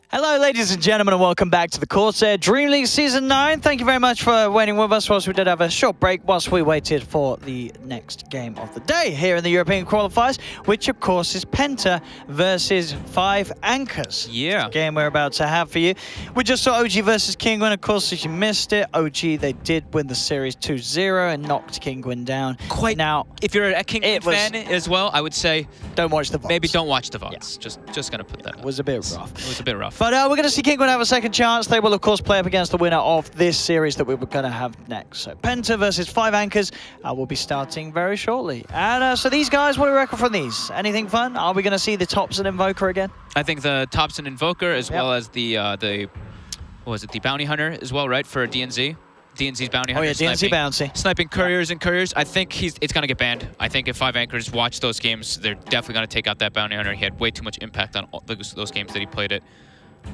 Hello, ladies and gentlemen, and welcome back to the CORSAIR DreamLeague Season 9. Thank you very much for waiting with us whilst we did have a short break whilst we waited for the next game of the day here in the European qualifiers, which of course is Penta versus 5 Anchors. Yeah. The game we're about to have for you. We just saw OG versus Kingwin. Of course, if you missed it, OG, they did win the series 2-0 and knocked Kingwin down. Quite. Now, if you're a Kingwin fan as well, I would say don't watch the VODs. Maybe don't watch the VODs. Yeah. Just gonna put that. It was a bit rough. It was a bit rough. But we're going to see Kingwin have a second chance. They will, of course, play up against the winner of this series that we were going to have next. So Penta versus 5 Anchors will be starting very shortly. And so these guys, what do we reckon from these? Anything fun? Are we going to see the Tops and Invoker again? I think the Tops and Invoker, as well as the what was it, the Bounty Hunter as well, right, for DNZ? DNZ's Bounty Hunter. Oh yeah, DNZ Bounty. Sniping Couriers and Couriers. I think it's going to get banned. I think if 5 Anchors watch those games, they're definitely going to take out that Bounty Hunter. He had way too much impact on all those games that he played it.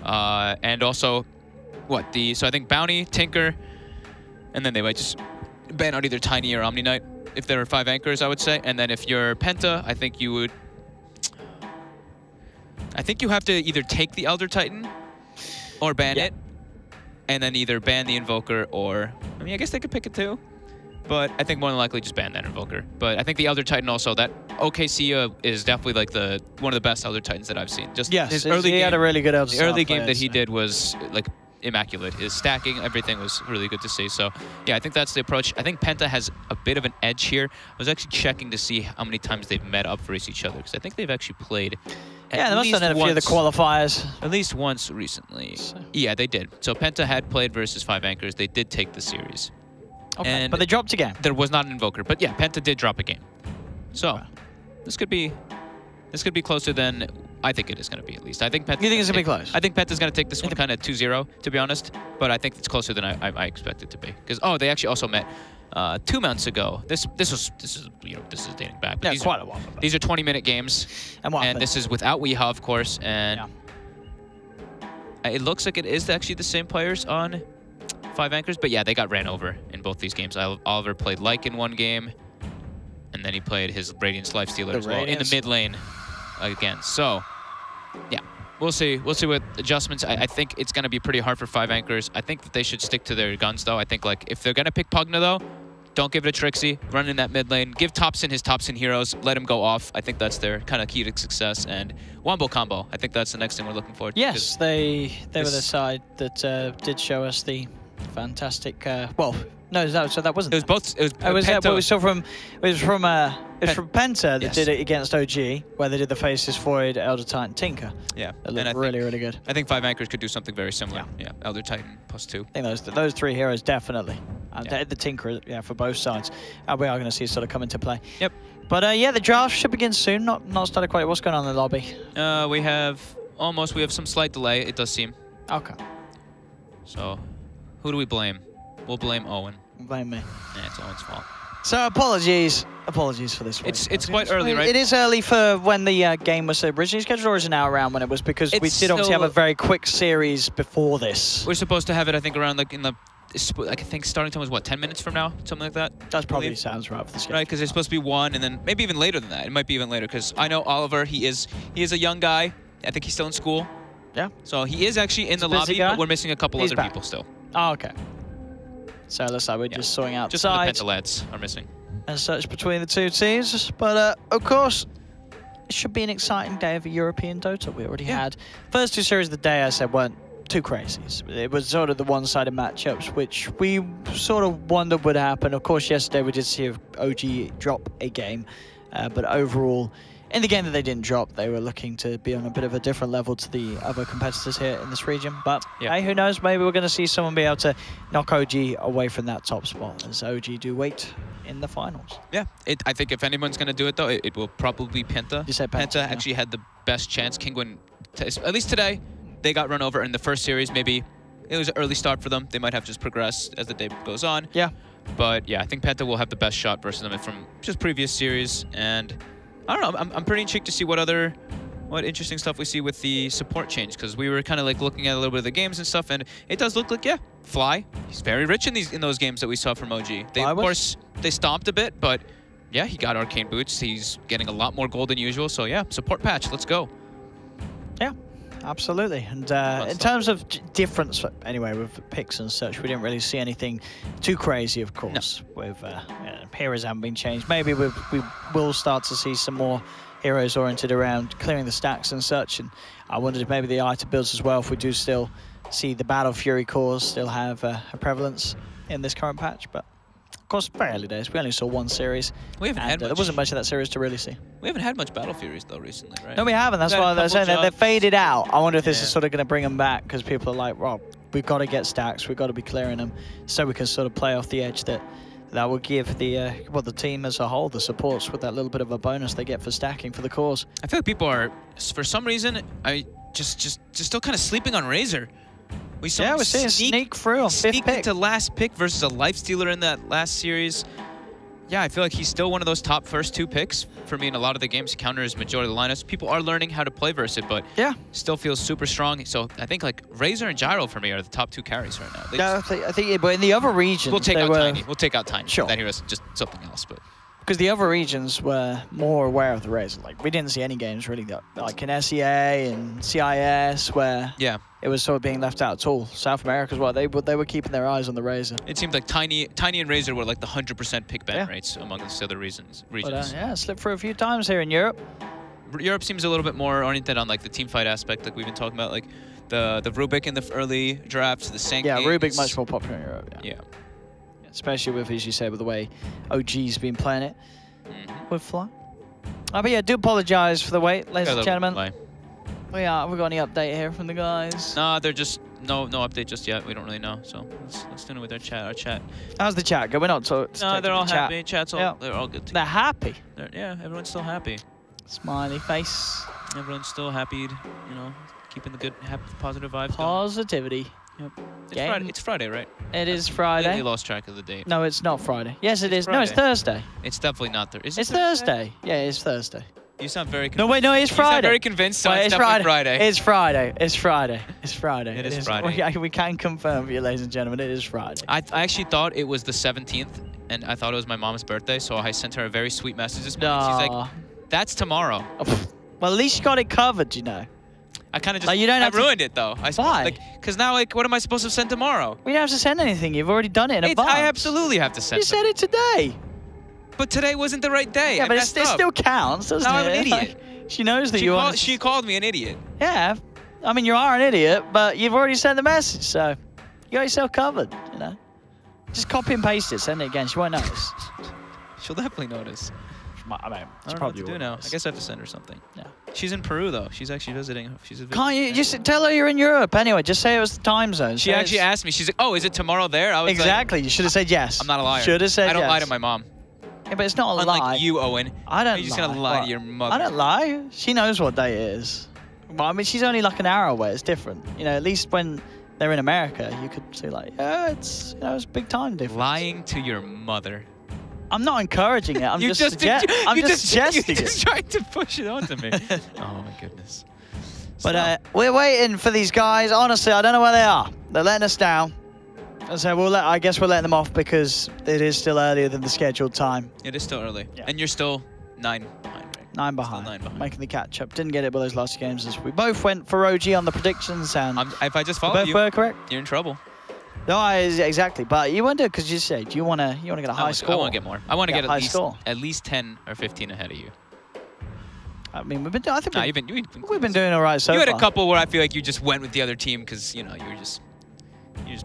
And also, so I think Bounty, Tinker, and then they might just ban out either Tiny or Omni Knight if there are 5 Anchors, I would say. And then if you're Penta, I think you have to either take the Elder Titan or ban it. And then either ban the Invoker or, I mean, I guess they could pick it too. But I think more than likely just ban that Invoker. But I think the Elder Titan also, that OKC is definitely like one of the best Elder Titans that I've seen. Just his early game, had a really good Elder The early game that he did was like immaculate. His stacking, everything was really good to see. So yeah, I think that's the approach. I think Penta has a bit of an edge here. I was actually checking to see how many times they've met up versus each other, because I think they've actually played they must have done a few of the qualifiers. At least once recently. Yeah, they did. So Penta had played versus 5 Anchors. They did take the series. Okay, but they dropped a game. There was not an Invoker, but yeah, Penta did drop a game. So this could be closer than I think it is going to be, at least. I think Penta. You think it's going to be close? I think Penta's going to take this one kind of 2-0, to be honest. But I think it's closer than I expect it to be. Because they actually also met 2 months ago. This is dating back. But quite a while ago. These are 20-minute games, and this is without Weeha, of course. And it looks like it is actually the same players on 5 Anchors, but yeah, they got ran over in both these games. Oliver played Like in one game, and then he played his Radiance Lifestealer as well in the mid lane again. So, yeah, we'll see. We'll see what adjustments. I think it's going to be pretty hard for 5 Anchors. I think that they should stick to their guns, though. I think, like, if they're going to pick Pugna, though, don't give it a Trixie. Run in that mid lane. Give Topson his Topson heroes. Let him go off. I think that's their kind of key to success. And Wombo combo. I think that's the next thing we're looking forward to. Yes, they were the side that did show us the fantastic. So that wasn't. It was both. It was from Penta that did it against OG, where they did the Faces Void, Elder Titan, Tinker. Yeah, that looked really good. I think 5 Anchors could do something very similar. Yeah, Elder Titan +2. I think those 3 heroes definitely. The Tinker, for both sides. We are going to see sort of come into play. Yep. But the draft should begin soon. Not started quite. What's going on in the lobby? We have some slight delay. It does seem. Okay. So, who do we blame? We'll blame Owen. Blame me. Yeah, it's Owen's fault. So apologies for this. It's quite early, right? It is early for when the game was originally scheduled, or is it now around when it was? Because we did obviously have a very quick series before this. We're supposed to have it, I think, around I think starting time was what, 10 minutes from now, something like that. That probably sounds right for the schedule. Right, because it's supposed to be 1, and then maybe even later than that. It might be even later, because I know Oliver. He is a young guy. I think he's still in school. Yeah. So he is actually in the lobby, but we're missing a couple other people still. Oh, okay. So let's say we're just sorting out just the Penta lads are missing. And such between the two teams. But of course, it should be an exciting day of European Dota. We already had first 2 series of the day, I said, weren't too crazy. It was sort of the one-sided matchups, which we sort of wondered would happen. Of course, yesterday we did see OG drop a game, but overall, in the game that they didn't drop, they were looking to be on a bit of a different level to the other competitors here in this region. But hey, who knows? Maybe we're going to see someone be able to knock OG away from that top spot, as OG do wait in the finals. Yeah, I think if anyone's going to do it, though, it will probably be Penta. You said Penta actually had the best chance. Kingwin, at least today, they got run over in the first series. Maybe it was an early start for them. They might have just progressed as the day goes on. Yeah. But yeah, I think Penta will have the best shot versus them from just previous series. And I don't know, I'm pretty intrigued to see what other what interesting stuff we see with the support change, because we were kind of like looking at a little bit of the games and stuff, and it does look like, yeah, Fly, he's very rich in those games that we saw from OG. Of course, they stomped a bit, but yeah, he got arcane boots. He's getting a lot more gold than usual, so yeah, support patch, let's go. Yeah, absolutely. And in terms of difference, anyway, with picks and such, we didn't really see anything too crazy, of course. No. With heroes haven't been changed. Maybe we will start to see some more heroes oriented around clearing the stacks and such, and I wondered if maybe the item builds as well, if we do still see the Battle Fury cores still have a prevalence in this current patch, but of course, very early days. We only saw one series. We haven't had much. There wasn't much of that series to really see. We haven't had much Battle Furies though recently, right? No, we haven't. That's why they're saying they're faded out. I wonder if this is sort of going to bring them back, because people are like, well, we've got to get stacks, we've got to be clearing them, so we can sort of play off the edge that will give the the team as a whole, the supports, with that little bit of a bonus they get for stacking for the cores. I feel like people are, for some reason, just still kind of sleeping on Razor. We saw we're seeing sneak through on fifth pick. Into last pick versus a lifestealer in that last series. Yeah, I feel like he's still one of those top first 2 picks for me in a lot of the games. He counters majority of the lineups. People are learning how to play versus it, but yeah, still feels super strong. So I think like Razor and Gyro for me are the top 2 carries right now. Yeah, I think, but in the other regions, we'll take out Tiny. We'll take out Tiny. Sure. That hero's just something else, but. Because the other regions were more aware of the Razor. Like, we didn't see any games really, like in SEA and CIS, where it was sort of being left out at all. South America as well, they were keeping their eyes on the Razor. It seemed like Tiny and Razor were like the 100% pick ban rates among the other regions. But, yeah, slipped through a few times here in Europe. Europe seems a little bit more oriented on like the team fight aspect, like we've been talking about, like the Rubik in the early drafts, the Sank. Yeah, Rubik much more popular in Europe. Yeah. Especially with, as you say, with the way OG's been playing it with Fly. But yeah, do apologise for the wait, ladies and gentlemen. We've got any update here from the guys? No, they're just no update just yet. We don't really know, so let's do it with our chat. How's the chat? We're not talking. No, they're all happy. Chat's they're all good. They're happy. Yeah, everyone's still happy. Smiley face. Everyone's still happy. You know, keeping the good, happy, positive vibes. Positivity. Yep. It's Friday, right? It is Friday. I lost track of the date. No, it's not Friday. Yes, it is. No, it's Thursday. It's definitely not Thursday. It's Thursday. Yeah, it's Thursday. You sound very convinced. No, wait, no, it's Friday. You sound very convinced, so it's definitely Friday. It's Friday. It's Friday. It's Friday. It is Friday. We can confirm for you, ladies and gentlemen, it is Friday. I actually thought it was the 17th, and I thought it was my mom's birthday, so I sent her a very sweet message this morning. She's like, that's tomorrow. Well, at least you got it covered, you know. I kind of just I ruined it, though. Why? Because now, like, what am I supposed to send tomorrow? We don't have to send anything. You've already done it in advance. I absolutely have to send it. You said it today. But today wasn't the right day. Yeah, but it still counts, doesn't it? Now I'm an idiot. She knows that She called me an idiot. Yeah. I mean, you are an idiot, but you've already sent the message, so you got yourself covered, you know. Just copy and paste it, send it again. She won't notice. She'll definitely notice. I mean, I don't know what to do now. I guess I have to send her something. Yeah. She's in Peru, though. She's actually visiting. Can't you just tell her you're in Europe anyway? Just say it was the time zone. She actually asked me. She's like, oh, is it tomorrow there? I was exactly. Like, you should have said yes. I'm not a liar. Should have said yes. I don't lie to my mom. Yeah, but it's not a lie. Unlike you, Owen. I don't lie. You're just going to lie to your mother. I don't lie. She knows what day it is. Well, I mean, she's only like an hour away. It's different. You know, at least when they're in America, you could say like, yeah, it's, you know, it's a big time difference. Lying to your mother. I'm not encouraging it. I'm just suggesting it. You're just trying to push it onto me. Oh, my goodness. But we're waiting for these guys. Honestly, I don't know where they are. They're letting us down. So I guess we're letting them off because it is still earlier than the scheduled time. It is still early. Yeah. And you're still 9 behind, right? 9 behind. Making the catch-up. Didn't get it with those last games as we both went for OG on the predictions. And if I just follow you, both were correct. You're in trouble. No, exactly. But you wonder because you say, do you want to get a high score? I want to get more. I want to get at least 10 or 15 ahead of you. I mean, we've been doing all right so far. You had a couple where I feel like you just went with the other team because you know you're just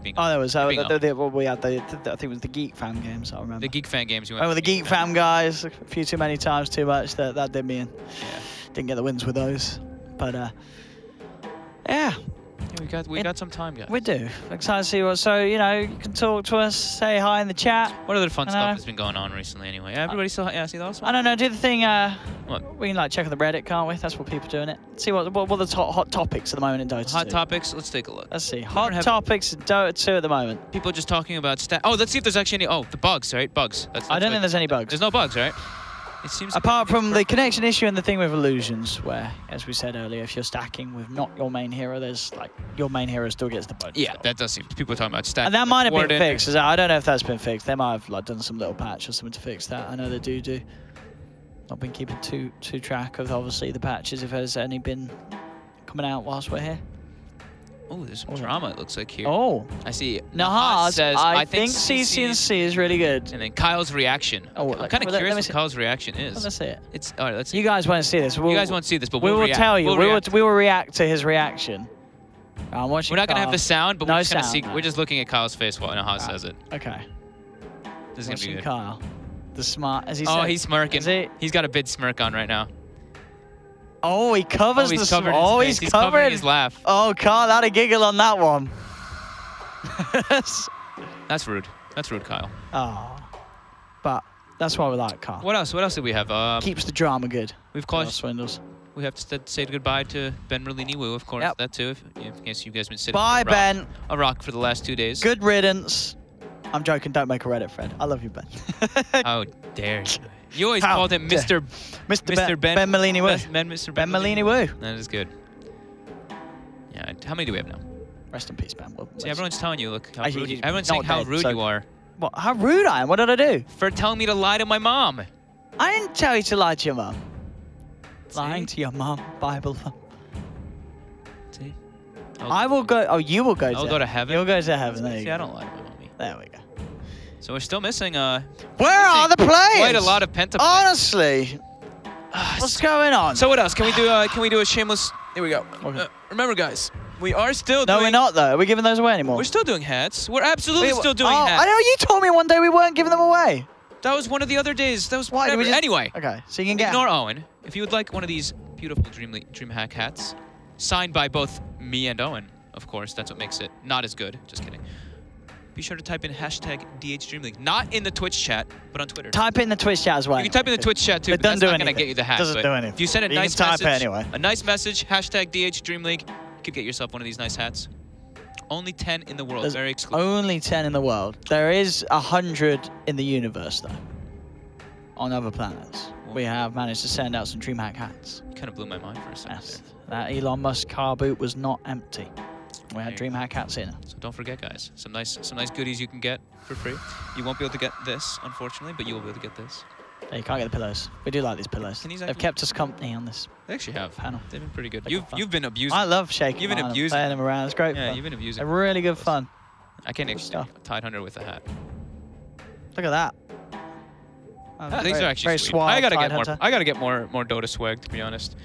being. Oh, there was we had I think it was the Geek Fam games. I remember. The Geek Fan games. You went with the Geek Fam guys. A few too many times, too much. That did me in. Yeah. Didn't get the wins with those, but yeah. Yeah, we got some time, guys. We do. Excited to see what. So you know, you can talk to us, say hi in the chat. What other fun stuff has been going on recently? Anyway, everybody still see the last one? I don't know. Do the thing. What? We can like check on the Reddit, can't we? That's what people are doing it. See what the hot topics at the moment in Dota 2. Hot topics. Let's take a look. Let's see. Hot topics in Dota 2 at the moment. People just talking about Oh, let's see if there's actually any. Oh, the bugs, right? Bugs. I don't think there's any bugs. There's no bugs, right? It seems apart from the connection issue and the thing with illusions, where, as we said earlier, if you're stacking with not your main hero, there's like your main hero still gets the bonus. Yeah, that does seem. People are talking about stacking. And that might have been fixed. I don't know if that's been fixed. They might have like done some little patch or something to fix that. I know they do. Not been keeping too track of obviously the patches if there's any been coming out whilst we're here. Oh, there's some drama, it looks like here. Oh. I see. Nahaz says, I think CC&C is really good. And then Kyle's reaction. Oh, I'm kind of curious what Kyle's reaction is. Let's see it. All right, let's see. You guys won't see this. You guys won't see this, but we will tell you. We will react to his reaction. I'm watching. We're not going to have the sound, but we're just going to see. No. We're just looking at Kyle's face while Nahaz says it. Okay. This is going to be good. Kyle. The smart, as he said. Oh, he's smirking. He's got a big smirk on right now. Oh, he covers he's the Oh, he's covering his laugh. Oh, Kyle had a giggle on that one. That's rude. That's rude, Kyle. Oh. But that's why we like Kyle. What else? What else do we have? Keeps the drama good. We've called swindles. We have to say goodbye to Ben Merlini-Wu, of course. Yep. That too. In case you guys have been sitting Ben. A rock for the last 2 days. Good riddance. I'm joking. Don't make a Reddit thread. I love you, Ben. How dare you? You always called him Mr. Ben Merlini-Wu. Mr. Ben Merlini-Wu. That is good. Yeah. How many do we have now? Rest in peace, Ben. See, everyone's telling you, look, how rude everyone's saying how rude you are. What? How rude I am? What did I do? For telling me to lie to my mom. I didn't tell you to lie to your mom. Lying to your mom, Bible. See? I will go. Oh, you will go. I'll go to heaven. You'll go to heaven. There you go. I don't lie to my mommy. There we go. So we're still missing. Where are the players? Quite a lot of Penta players. Honestly, what's going on? So what else? Can we do a shameless? Here we go. Okay. Remember, guys, we are still. No, we're not though. Are we giving those away anymore? We're still doing hats. We're absolutely still doing hats. I know you told me one day we weren't giving them away. That was one of the other days. That was why. Anyway. Okay, so you can get. Ignore Owen. If you would like one of these beautiful DreamHack hats, signed by both me and Owen, of course, that's what makes it not as good. Just kidding. Be sure to type in #DHDreamLeague. Not in the Twitch chat, but on Twitter. Type in the Twitch chat as well. You can type in the Twitch chat too, but that's not going to get you the hat. Doesn't do anything. If you send a nice message, #DHDreamLeague, you could get yourself one of these nice hats. Only 10 in the world. There's very exclusive. Only 10 in the world. There is 100 in the universe, though. On other planets. We have managed to send out some DreamHack hats. You kind of blew my mind for a second. Yes. That Elon Musk car boot was not empty. We had DreamHack hats in. So don't forget, guys. Some nice goodies you can get for free. You won't be able to get this, unfortunately, but you will be able to get this. Yeah, you can't get the pillows. We do like these pillows. They've kept us company on this. They actually have. Panel. They've been pretty good. You've been abusing. I love shaking. You've been abusing. Playing them around. It's great. Yeah, fun. you've been abusing. They're really good fun. I can't actually Tide Hunter with a hat. Look at that. These are actually sweet. I gotta get more Dota swag, to be honest.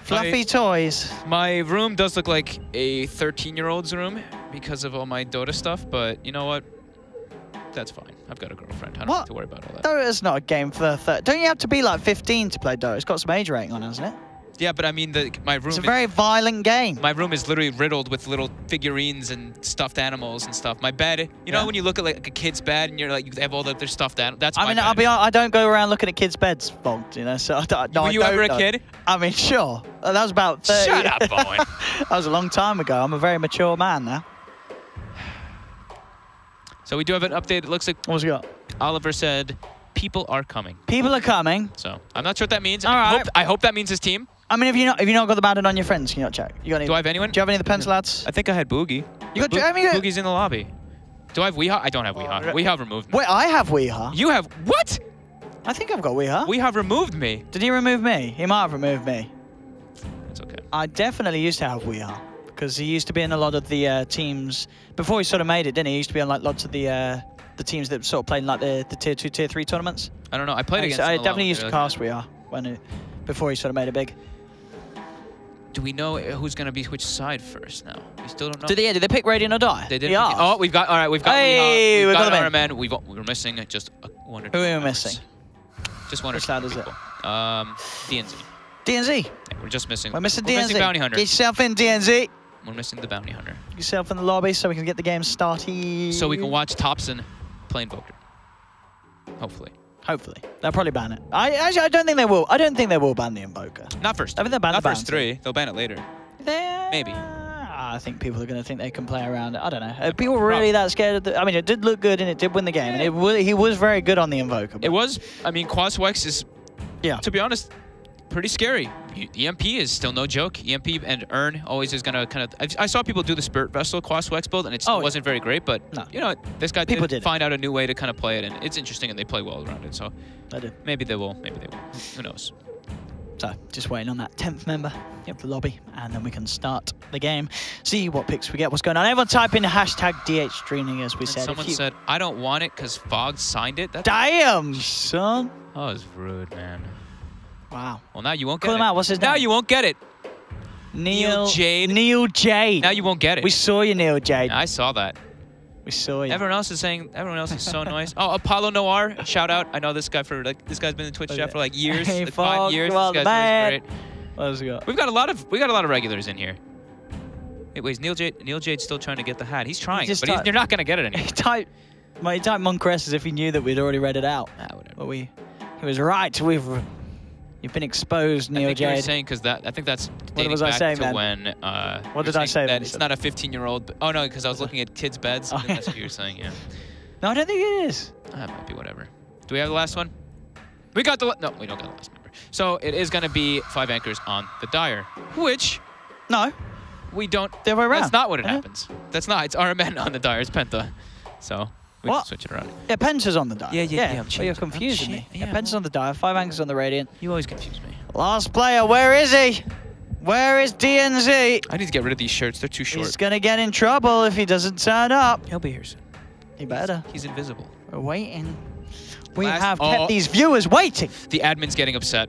Fluffy toys. My room does look like a 13-year-old's room because of all my Dota stuff, but you know what? That's fine. I've got a girlfriend. I don't have to worry about all that. Dota's not a game for don't you have to be like 15 to play Dota? It's got some age rating on it, hasn't it? Yeah, but I mean, my room. It's a very violent game. My room is literally riddled with little figurines and stuffed animals and stuff. My bed, you know, when you look at like a kid's bed and you're like, they have all their stuffed animals. That's my bed. I'll be honest, I don't go around looking at kids' beds, Bogged, you know. So were you ever a kid? I mean, sure. That was about 30. Shut up, Owen. That was a long time ago. I'm a very mature man now. So we do have an update. It looks like. What's he got? Oliver said, "People are coming." People are coming. So I'm not sure what that means. All right. I hope that means his team. I mean, if you not got the bandit on your friends, can you not check? You got any? Do I have anyone? Do you have any of the Penta lads? I think I had Boogie. You got Boogie's in the lobby. Do I have Weehaw? I don't have Weehaw. Weehaw removed me. Wait, I have Weehaw. You have what? I think I've got Weehaw. Weehaw removed me. Did he remove me? He might have removed me. It's okay. I definitely used to have Weehaw because he used to be in a lot of the teams before he sort of made it, didn't he? He used to be on like lots of the teams that sort of played in like the tier 2, tier 3 tournaments. I don't know. I played against. I definitely used to cast Weehaw before he sort of made it big. Do we know who's going to be which side first now? We still don't know. Did they pick Radiant or Die? They didn't. Oh, we've got hey, we've got our men. We're missing just one or two. Who are we missing? Just one or two. Which lad is it? DNZ. DNZ? Yeah, we're just missing. We're missing DNZ. We're missing Bounty Hunter. Get yourself in, DNZ. We're missing the Bounty Hunter. Get yourself in the lobby so we can get the game started. So we can watch Thompson play Invoker. Hopefully. Hopefully. They'll probably ban it. I don't think they will. I don't think they will ban the Invoker. Not first. I think they'll ban Not first 3. They'll ban it later. Maybe. I think people are going to think they can play around it. I don't know. Are people really that scared of I mean, it did look good and it did win the game. And he was very good on the Invoker. It was. I mean, Quaswex is Yeah. To be honest, pretty scary. EMP is still no joke. EMP and Earn always is going to kind of... I saw people do the Spirit Vessel Quas Wex build, and it still wasn't very great, but, you know, this guy did find out a new way to kind of play it, and it's interesting, and they play well around it, so maybe they will, maybe they will. Who knows? So, just waiting on that 10th member of the lobby, and then we can start the game, see what picks we get, what's going on. Everyone type in the hashtag DHDreamLeague, as we said. Someone said, I don't want it because Fog signed it. That's damn, son. Oh, it's rude, man. Wow. Well, now you won't get Call it. him out. What's his name? Now you won't get it. Neil Jade. Neil Jade. Now you won't get it. We saw you, Neil Jade. I saw that. We saw you. Everyone else is saying. Everyone else is so nice. Oh, Apollo Noir. Shout out. I know this guy for like. This guy's been in Twitch chat for like years. Hey, like 5 years. Well, this guy's great. What else we got? We got a lot of regulars in here. Wait, Neil Jade. Neil Jade's still trying to get the hat. He's trying, but you're not gonna get it anymore. He typed Monkress as if he knew that we'd already read it out. Ah, whatever. But he was right. You've been exposed, Neil Jade. I think you were saying because I think that's dating back to when. What did I say? That it's not a 15-year-old. Oh no, because I was looking at kids' beds. And that's what you were saying. Yeah. No, I don't think it is. That might be whatever. Do we have the last one? We got the. No, we don't got the last number. So it is going to be 5 anchors on the Dire, which. No. We don't. The other way around. That's not what it happens. That's not. It's RMN on the Dire. It's Penta. So. We can switch it around. Yeah, Penta's on the Dire. Yeah. But you're confusing me. Yeah, Penta's on the Dire, 5 anchors on the Radiant. You always confuse me. Last player, where is he? Where is DNZ? I need to get rid of these shirts. They're too short. He's going to get in trouble if he doesn't turn up. He'll be here soon. He better. He's invisible. We're waiting. We have kept these viewers waiting. The admin's getting upset.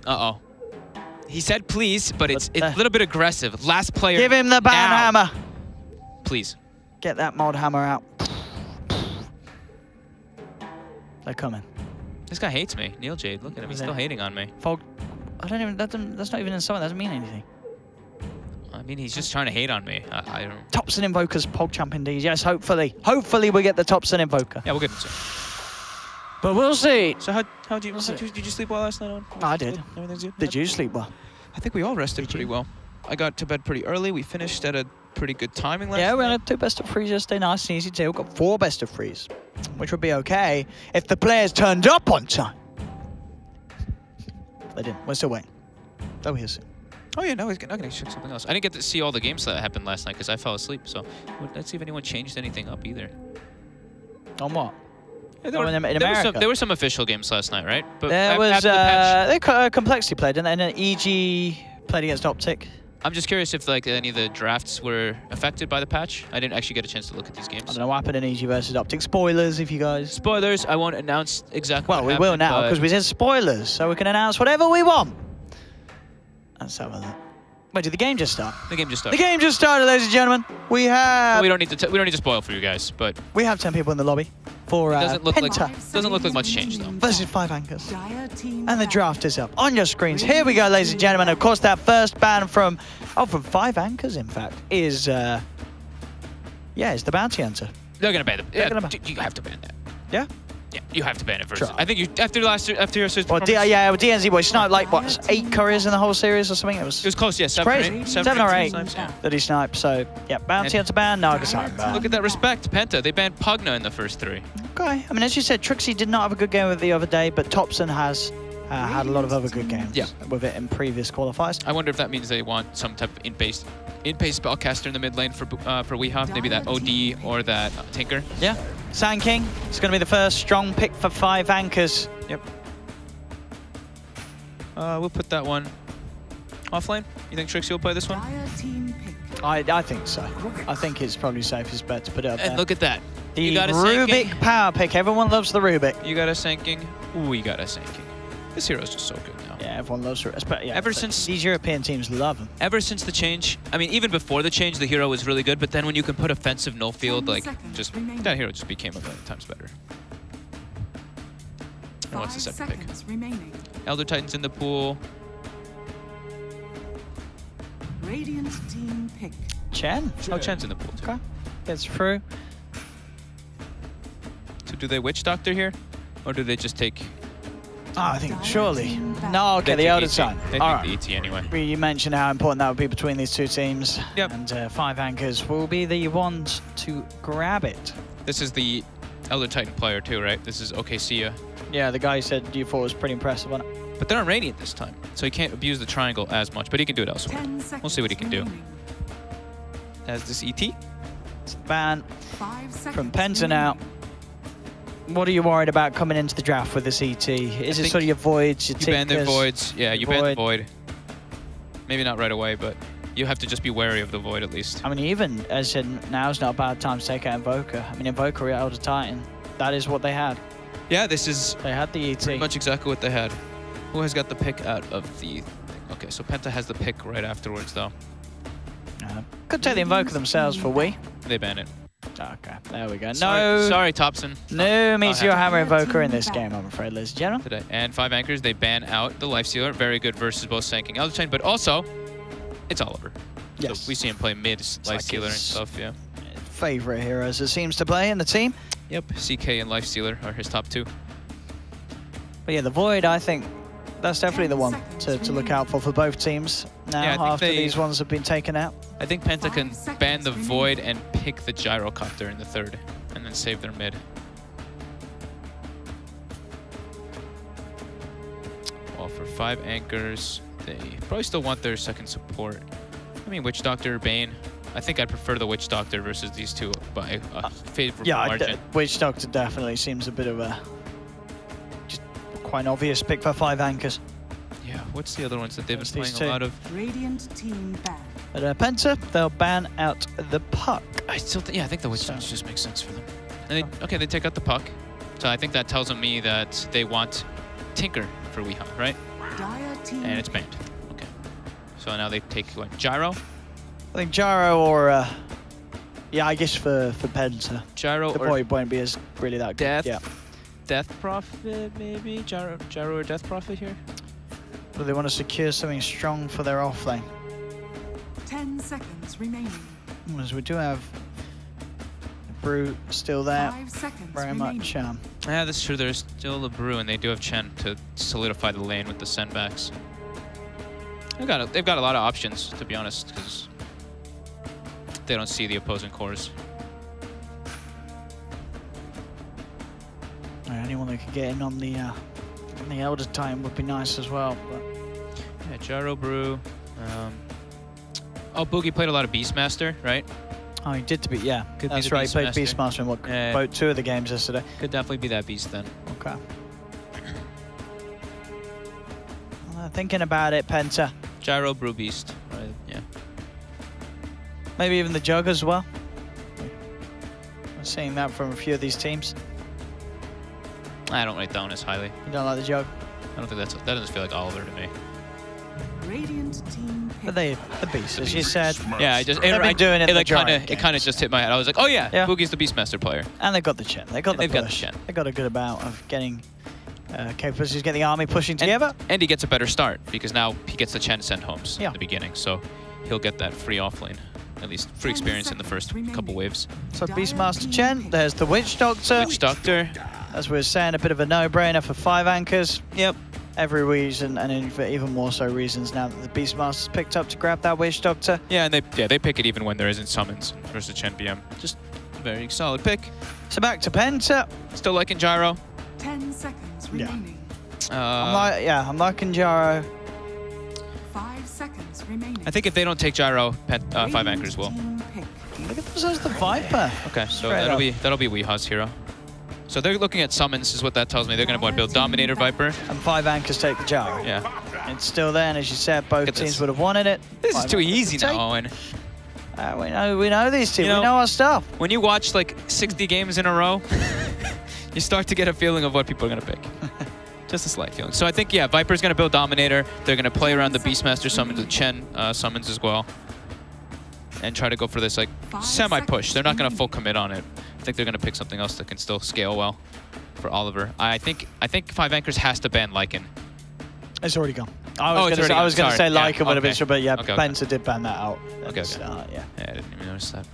Uh-oh. He said please, but it's a little bit aggressive. Last player. Give him the ban hammer. Please. Get that mod hammer out. They're coming. This guy hates me. Neil Jade, look at him. He's still hating on me. Fog. I don't even. That's not even an insult. That doesn't mean anything. I mean, he's just trying to hate on me. I don't. Tops and Invokers, PogChamp indeed. Yes, hopefully. Hopefully we get the Tops and Invoker. Yeah, we'll get him soon. But we'll see. So did you sleep well last night? I did. Everything's good? Did you sleep well? I think we all rested pretty well. I got to bed pretty early. We finished at a pretty good timing last night. Yeah, we had 2 best of 3s yesterday. Nice and easy too. Got 4 best of 3s, which would be okay if the players turned up on time. They didn't. We're still waiting. They'll be here soon. Oh yeah, no, I'm gonna check something else. I didn't get to see all the games that happened last night because I fell asleep. So let's see if anyone changed anything up either. On what? Yeah, there were some official games last night, right? But there was the patch, Complexity played, and then EG played against Optic. I'm just curious if like any of the drafts were affected by the patch. I didn't actually get a chance to look at these games. I don't know what happened in EG versus Optic. Spoilers, if you guys. Spoilers. I won't announce exactly. Well, we will now because we said spoilers, so we can announce whatever we want. Let's have a look. Wait, did the game just start? The game just started. The game just started, ladies and gentlemen. We have. So we don't need to spoil for you guys, but we have 10 people in the lobby for doesn't look Penta. like much change though. Versus 5 anchors. And the draft is up on your screens. Here we go, ladies and gentlemen. Of course, that first ban from 5 anchors, in fact, is is the bounty hunter. They're gonna ban them. Yeah, you have to ban that. Yeah. Yeah, you have to ban it first. Sure. I think you after your series. Well, DNZ boy sniped like what 8 couriers in the whole series or something. It was close, yeah. 7 or 8 that he sniped. So yeah, bounty hunter ban, Nagasaki ban. Look at that respect, Penta. They banned Pugna in the first 3. Okay, I mean as you said, Trixie did not have a good game with the other day, but Topson has had a lot of other good games with it in previous qualifiers. I wonder if that means they want some type of in-pace spellcaster in the mid lane for WeHav, maybe that OD or that Tinker. Yeah. Sand King, it's going to be the first strong pick for 5 anchors. Yep. We'll put that one offlane. You think Trixie will play this one? I think so. I think it's probably safest bet to put it up there. And look at that. The Rubik power pick. Everyone loves the Rubik. You got a Sanking. Ooh, you got a Sanking. This hero's just so good now. Yeah, everyone loves her. Yeah, ever since these European teams love him. Ever since the change, I mean, even before the change, the hero was really good. But then when you can put offensive no field, like that hero just became a million times better. And what's the second pick? Elder Titan's in the pool. Radiant team pick. Chen. Oh, Chen's in the pool too. Okay, gets through. So do they Witch Doctor here, or do they just take? Oh, I think surely. No, okay, the Elder Titan. They take the ET anyway. You mentioned how important that would be between these 2 teams. Yep. And 5 anchors will be the ones to grab it. This is the Elder Titan player too, right? This is OKC. Yeah, the guy said you thought was pretty impressive on it. But they're on Radiant this time, so he can't abuse the triangle as much, but he can do it elsewhere. We'll see what he can do. As this ET. It's a ban from Penta now. What are you worried about coming into the draft with this ET? Is it sort of your voids, your ban their voids. Yeah, you ban the void. Maybe not right away, but you have to just be wary of the void at least. I mean, even as I said, now's not a bad time to take out Invoker. I mean, Invoker out of Titan. That is what they had. Yeah, this is... They had the ET. Pretty much exactly what they had. Who has got the pick out of the... Okay, so Penta has the pick right afterwards, though. Could take the Invoker themselves for Wii. They ban it. Okay, there we go. Sorry, Thompson. No Meteor Hammer Invoker in this game, I'm afraid, ladies and gentlemen. Today. And 5 anchors, they ban out the Lifestealer. Very good versus both Sanking Elder Chain, but also, it's Oliver. Yes. So we see him play mid Lifestealer and stuff, yeah. Favorite heroes it seems to play in the team. Yep, CK and Lifestealer are his top 2. But yeah, the Void, I think that's definitely the one to look out for both teams now after these ones have been taken out. I think Penta can ban the Void and pick the Gyrocopter in the 3rd and then save their mid. Well, for 5 anchors, they probably still want their 2nd support. I mean, Witch Doctor, Bane. I think I'd prefer the Witch Doctor versus these two by a favorable margin. Witch Doctor definitely seems a bit of a just quite an obvious pick for 5 anchors. Yeah, what's the other ones that they've been playing a lot of? Radiant team ban. At Penta, they'll ban out the Puck. I still think, yeah, I think the Witch Doctor just makes sense for them. And they take out the Puck. So I think that tells me that they want Tinker for Weehaw, right? And it's banned. Okay. So now they take what, Gyro? I think Gyro or yeah, I guess for Penta. Gyro the or won't be as really that good. Yeah. Death Prophet maybe? Gyro or Death Prophet here? But they want to secure something strong for their offlane. 10 seconds remaining. As we do have Brew still there. 5 seconds very remaining. much. Yeah, that's true. There's still the Brew, and they do have Chen to solidify the lane with the sendbacks. They've got a lot of options, to be honest, because they don't see the opposing cores. Anyone that could get in on the Elder Time would be nice as well. But yeah, Gyro, Brew. Oh, Boogie played a lot of Beastmaster, right? Oh, he did yeah. Could that's be right, he played Beastmaster in about 2 of the games yesterday. Could definitely be that Beast then. Okay. Thinking about it, Penta. Gyro, Brew, Beast, right? Yeah. Maybe even the Jug as well. I'm seeing that from a few of these teams. I don't rate that one as highly. You don't like the Jug? I don't think that doesn't feel like Oliver to me. Radiant team pick. But the Beast, as you said. Yeah, it kind of just hit my head. I was like, oh yeah, Boogie's the Beastmaster player. And they've got the Chen. They've got the push. They've got a good amount of getting capabilities, get the army pushing together. And he gets a better start because now he gets the Chen send homes in the beginning, so he'll get that free offlane. At least free experience in the first couple waves. So Beastmaster Chen, there's the Witch Doctor. Witch Doctor. As we were saying, a bit of a no-brainer for 5 anchors. Yep. Every reason, and for even more so reasons now that the Beastmaster's picked up to grab that Witch Doctor. Yeah, and they pick it even when there isn't summons versus Chen BM. Just a very solid pick. So back to Penta. Still liking Gyro. 10 seconds remaining. I'm liking Gyro. 5 seconds remaining. I think if they don't take Gyro, 5 anchors will. Look at this as the Viper. Okay, so that'll be Weehaw's hero. So they're looking at summons, is what that tells me. They're going to want to build Dominator Viper. And 5 anchors take the Gyro. Yeah. It's still there, and as you said, both teams would have wanted it. This is too easy now, Owen. We know these teams. We know our stuff. When you watch like 60 games in a row, you start to get a feeling of what people are going to pick. Just a slight feeling. So I think, yeah, Viper's going to build Dominator. They're going to play around the Beastmaster summons, the Chen summons as well. And try to go for this like semi-push. They're not going to full commit on it. I think they're going to pick something else that can still scale well for Oliver. I think 5 anchors has to ban Lycan. It's already gone. I was going to say Lycan would have been sure, but yeah, Penta did ban that out. Okay. Yeah, I didn't even notice that.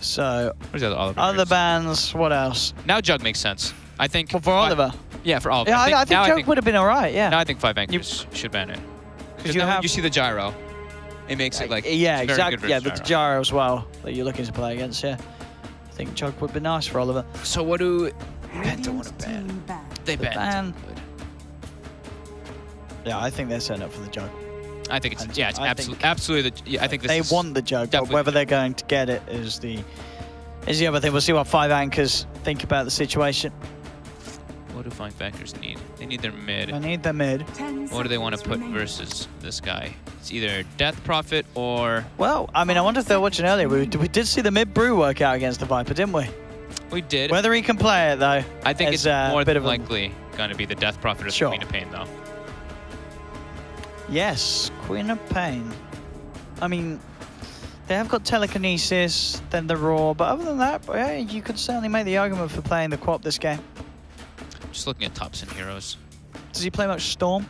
So, where's the other bans, what else? Now Jug makes sense. I think for Oliver. Yeah, for Oliver. Yeah, I think Jug would have been alright, yeah. Now I think 5 anchors should ban it. Because you see the Gyro. It makes it like exactly. Yeah, but the Gyro as well that you're looking to play against. Yeah, I think Jug would be nice for Oliver. So what do Penta want to ban? They banned. Yeah, I think they're setting up for the jug. I think it's absolutely. I think this they want the jug, but whether they're going to get it is the other thing. We'll see what 5 anchors think about the situation. What do 5 anchors need? They need their mid. They need their mid. What do they want to put versus this guy? It's either Death Prophet or... Well, I mean, I wonder if they're watching earlier. We did see the mid brew work out against the Viper, didn't we? We did. Whether he can play it, though, I think it's more than likely going to be the Death Prophet or the Queen of Pain, though. Yes, Queen of Pain. I mean, they have got telekinesis, then the Raw, but other than that, yeah, you could certainly make the argument for playing the Quap this game. Just looking at tops and heroes. Does he play much Storm?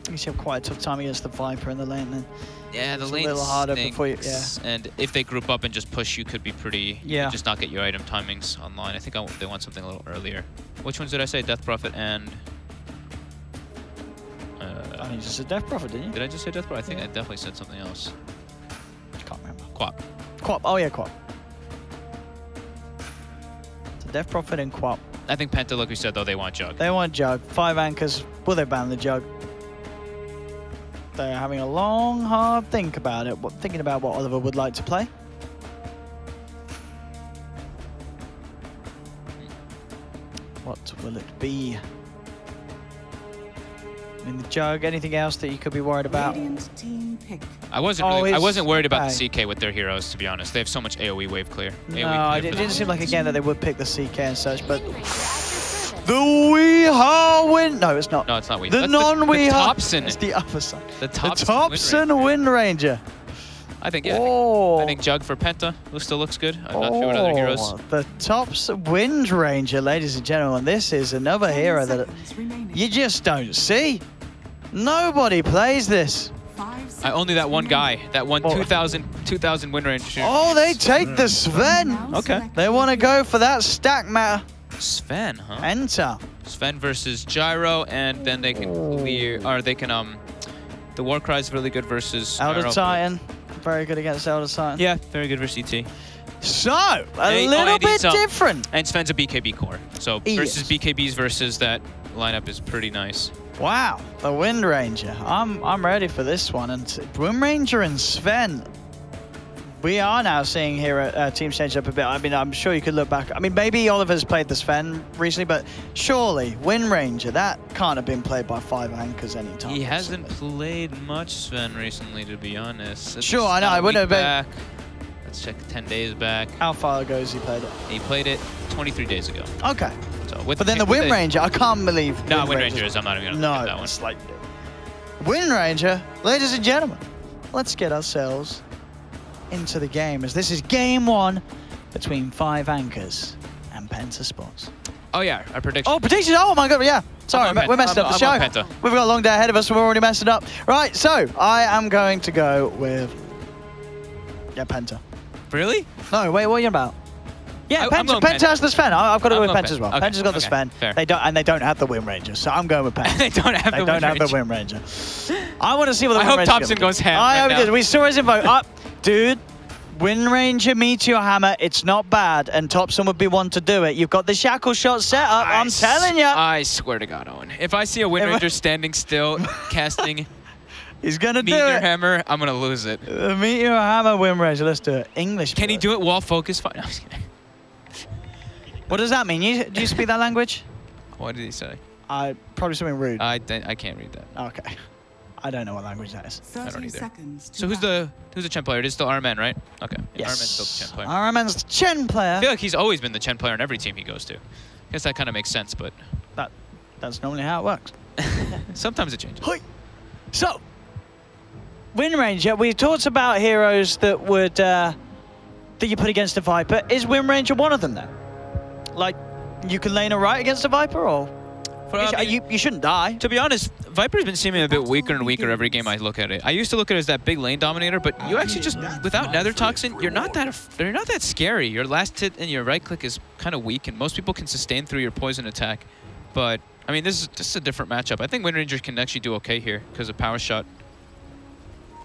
You have quite a tough time against the Viper in the lane then. Yeah, the lane a little harder before you, and if they group up and just push, you could be pretty... Yeah. Just not get your item timings online. I think they want something a little earlier. Which ones did I say? Death Prophet and... I think you just said Death Prophet, didn't you? Did I just say Death Prophet? I think I definitely said something else. I can't remember. Quap. Quap. Oh, yeah, Quap. So Death Prophet and Quap. I think Penta, like we said, though, they want Jug. They want Jug. 5 anchors. Will they ban the Jug? They're having a long, hard think about it. Thinking about what Oliver would like to play. What will it be? I mean, the Jug, anything else that you could be worried about? Team pick. I wasn't worried about the CK with their heroes, to be honest. They have so much AoE wave clear. No, it didn't seem like, again, that they would pick the CK and such, but... The Weehaw win... No, it's not. No, it's not Weehaw. The non-Weehaw... The Thompson. It's the other side. The Thompson Wind Ranger. I think, yeah. Oh. I think Jug for Penta still looks good. I'm not sure what other heroes. The Thompson Wind Ranger, ladies and gentlemen. This is another hero that you just don't see. Nobody plays this. Only that one guy, that one 2000 Wind Ranger. Oh, they take the Sven. Okay. They want to go for that stack matter. Sven, huh? Enter. Sven versus Gyro, and then they can clear, or they can, the Warcry is really good versus Elder Titan. Very good against Elder Titan. Yeah, very good versus ET. So, a little bit different. And Sven's a BKB core. So versus BKBs versus that lineup is pretty nice. Wow, the Wind Ranger. I'm ready for this one. And Wind Ranger and Sven. We are now seeing here teams change up a bit. I mean, I'm sure you could look back. I mean, maybe Oliver's played the Sven recently, but surely Wind Ranger, that can't have been played by 5 anchors anytime. He hasn't played much Sven recently, to be honest. Sure, I know. I wouldn't have been. Let's check 10 days back. How far ago has he played it? He played it 23 days ago. Okay. So but then the Wind Ranger, I can't believe. No, Wind Ranger is. I'm not even going to get that one. It's like Wind Ranger, ladies and gentlemen, let's get ourselves into the game, as this is game 1 between 5 anchors and PENTA Sports. Oh yeah, our prediction. Oh, predictions! Oh my god, yeah. Sorry, we're messing up the show. We've got a long day ahead of us, and we're already messing up. Right, so I am going to go with Penta. Really? No, wait, what are you about? Yeah, Penta has the Sven. I've got to go with Penta as well. Okay. Penta's got the Sven. They don't have the Wind Ranger, so I'm going with Penta. They don't have the Wind Ranger. I want to see what the Wind Ranger. I hope Thompson goes ham. I hope he does. We saw his info. Dude. Wind Ranger Meteor Hammer, it's not bad, and Thompson would be one to do it. You've got the shackle shot set up, I'm telling you. I swear to God, Owen. If I see a Wind Ranger standing still, casting he's gonna do it. Meteor Hammer, I'm gonna lose it. Meteor Hammer Wind Ranger, let's do it. English. Can he do it while focus? No, I'm just kidding. What does that mean? Do you speak that language? What did he say? Probably something rude. I can't read that. Okay. I don't know what language that is. I don't either. So who's the Chen player? It is still RMN, right? Okay. Yes. RMN's still the Chen player. RMN's the Chen player. I feel like he's always been the Chen player in every team he goes to. I guess that kind of makes sense, but that's normally how it works. Sometimes it changes. So, Wind Ranger. We talked about heroes that would that you put against a Viper. Is Wind Ranger one of them then? Like, you can lane a right against a Viper, or you shouldn't die. To be honest, Viper's been seeming a bit weaker and weaker every game I look at it. I used to look at it as that big lane dominator, but you actually just, without Nether Toxin, you're not that scary. Your last hit and your right click is kind of weak, and most people can sustain through your poison attack. But, I mean, this is a different matchup. I think Wind Ranger can actually do okay here because of Power Shot.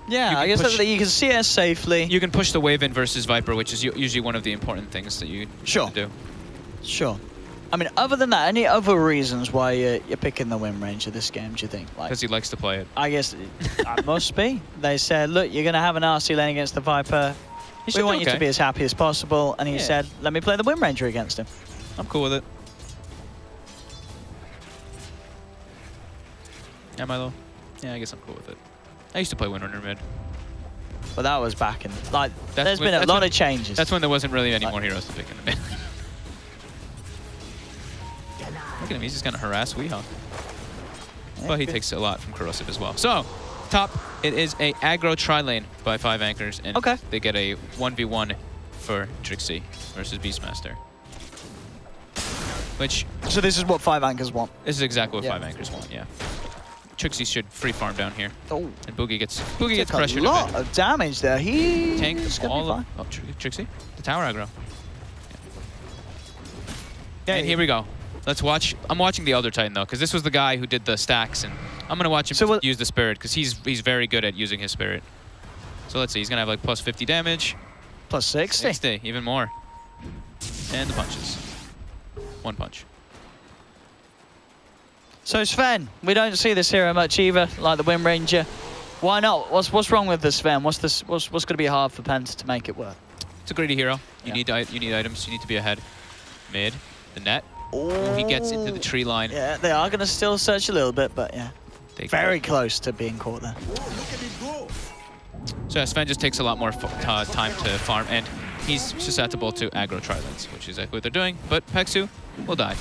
Yeah, I guess that you can CS safely. You can push the wave in versus Viper, which is usually one of the important things that you do. Sure. I mean, other than that, any other reasons why you're picking the win range of this game, do you think? Because he likes to play it. I guess that must be. They said, look, you're going to have an RC lane against the Viper. We want you to be as happy as possible. And he said, let me play the win ranger against him. I'm cool with it. Am I though? Yeah, I guess I'm cool with it. I used to play Windrunner mid. But that was back in, like, there's been a lot of changes. That's when there wasn't really any more heroes to pick in the mid. Look at him, he's just gonna harass Weehawk. But he takes a lot from Corrosive as well. So, top, it is a aggro tri-lane by 5 anchors, and they get a 1v1 for Trixie versus Beastmaster. Which... So this is what 5 anchors want? This is exactly what 5 anchors want, yeah. Trixie should free farm down here. Oh. And Boogie gets pressured a lot of damage there. He tanked all of... Oh, Trixie? The tower aggro. Yeah. And here we go. Let's watch. I'm watching the Elder Titan, though, because this was the guy who did the stacks, and I'm going to watch him use the Spirit, because he's very good at using his Spirit. So let's see. He's going to have, like, plus 50 damage. Plus 60. 60, even more. And the punches. 1 punch. So Sven, we don't see this hero much either, like the Wind Ranger. Why not? What's wrong with this, Sven? What's going to be hard for Penta to make it work? It's a greedy hero. You need items. You need to be ahead. Mid, the net. Ooh, he gets into the tree line. Yeah, they are going to still search a little bit, but yeah, very close to being caught there. So Sven just takes a lot more time to farm, and he's susceptible to aggro tri-lanes, which is exactly what they're doing. But Peksu will die.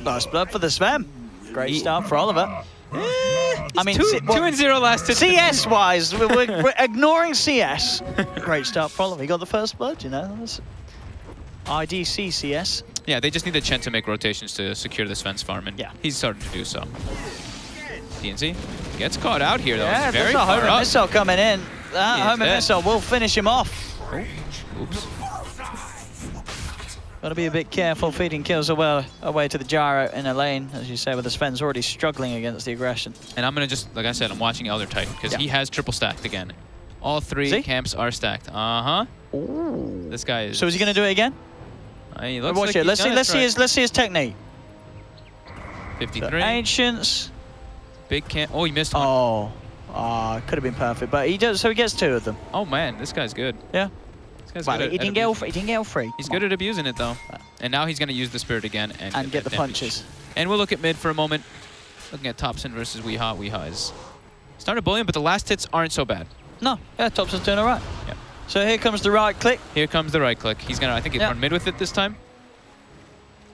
Nice blood for the Sven. Great start for Oliver. I mean, 2-0 last hit. CS-wise, we're ignoring CS. Great start for Oliver. He got the first blood, you know. That's IDC CS. Yeah, they just need the Chen to make rotations to secure the Sven's farm, and he's starting to do so. DNC gets caught out here, though. Yeah, there's a homing missile coming in. That homing missile will finish him off. Oh. Oops. Got to be a bit careful feeding kills away to the gyro in a lane, as you say, with the Sven's already struggling against the aggression. And I'm going to just, like I said, I'm watching Elder Titan, because he has triple stacked again. All 3 camps are stacked. Uh-huh. This guy is... So is he going to do it again? He looks like let's see his technique. 53. So Ancients. Big camp. Oh, he missed one. Oh, could have been perfect, but he does. So he gets 2 of them. Oh man, this guy's good. Yeah. This guy's good. He didn't get all 3. He's good at abusing it though. And now he's going to use the Spirit again and get the punches. And we'll look at mid for a moment. Looking at Thompson versus Weehaw. Weehaw is started bullying, but the last hits aren't so bad. No, yeah, Thompson's doing all right. Yeah. So here comes the right click. Here comes the right click. He's gonna, I think, run mid with it this time.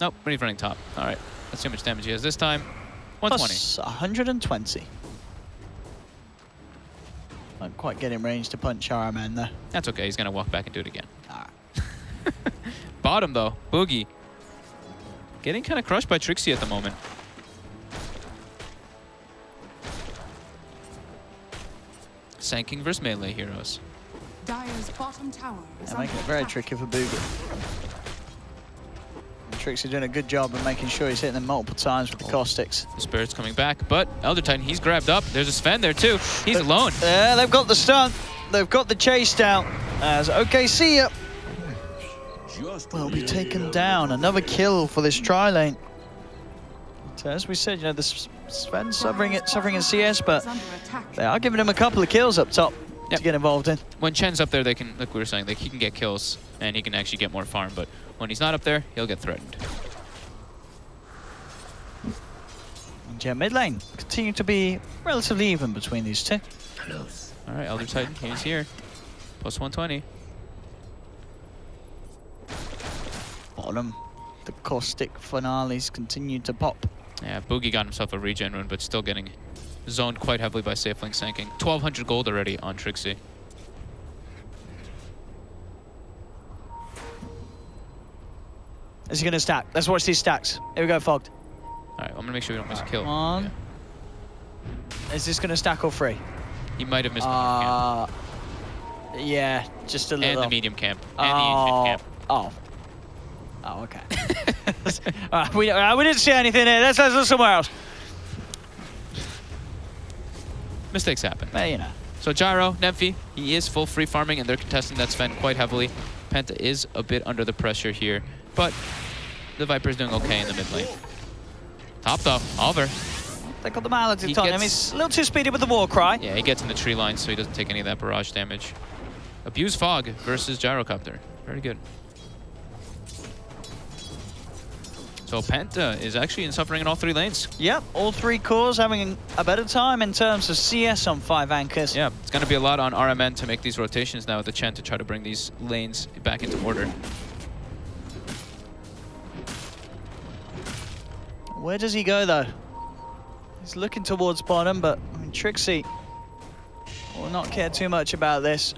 Nope, but he's running top. All right, let's see how much damage he has this time. 120. Plus 120. Not quite getting range to punch our man there. That's okay. He's gonna walk back and do it again. All right. Bottom though, Boogie. Getting kind of crushed by Trixie at the moment. Sanking versus melee heroes. Dire's bottom tower is making it very tricky for Boogie. Trixie doing a good job of making sure he's hitting them multiple times with the caustics. The Spirit's coming back, but Elder Titan, he's grabbed up. There's a Sven there too. He's alone. Yeah, they've got the stun. They've got the chase down. As OKC will be taken down. Another kill for this tri-lane. So as we said, you know, the Sven's suffering in CS, but they are giving him a couple of kills up top to get involved in. When Chen's up there, they can, like we were saying, he can get kills and he can actually get more farm, but when he's not up there, he'll get threatened. And yeah, mid lane continue to be relatively even between these two. All right, Elder Titan, he's here. Plus 120. Bottom, the caustic finales continue to pop. Yeah, Boogie got himself a regen rune, but still getting zoned quite heavily by Safelink Sanking. 1,200 gold already on Trixie. Is he going to stack? Let's watch these stacks. Here we go, Fogged. All right, I'm going to make sure we don't miss a kill. Come on. Yeah. Is this going to stack all 3? He might have missed the camp. Yeah, just a little. And the medium camp. And the camp. Oh, okay. We didn't see anything here. Let's look somewhere else. Mistakes happen. Well, you know. So Gyro, Nemphy, he is full free farming, and they're contesting that Sven quite heavily. Penta is a bit under the pressure here, but the Viper's doing okay in the mid lane. Top though, Oliver. They got the Maledict on him. He's a little too speedy with the war cry. Yeah, he gets in the tree line so he doesn't take any of that barrage damage. Abuse Fog versus Gyrocopter. Very good. So Penta is actually suffering in all 3 lanes. Yep, all 3 cores having a better time in terms of CS on 5 anchors. Yeah, it's going to be a lot on RMN to make these rotations now with the Chen to try to bring these lanes back into order. Where does he go though? He's looking towards bottom, but I mean, Trixie will not care too much about this.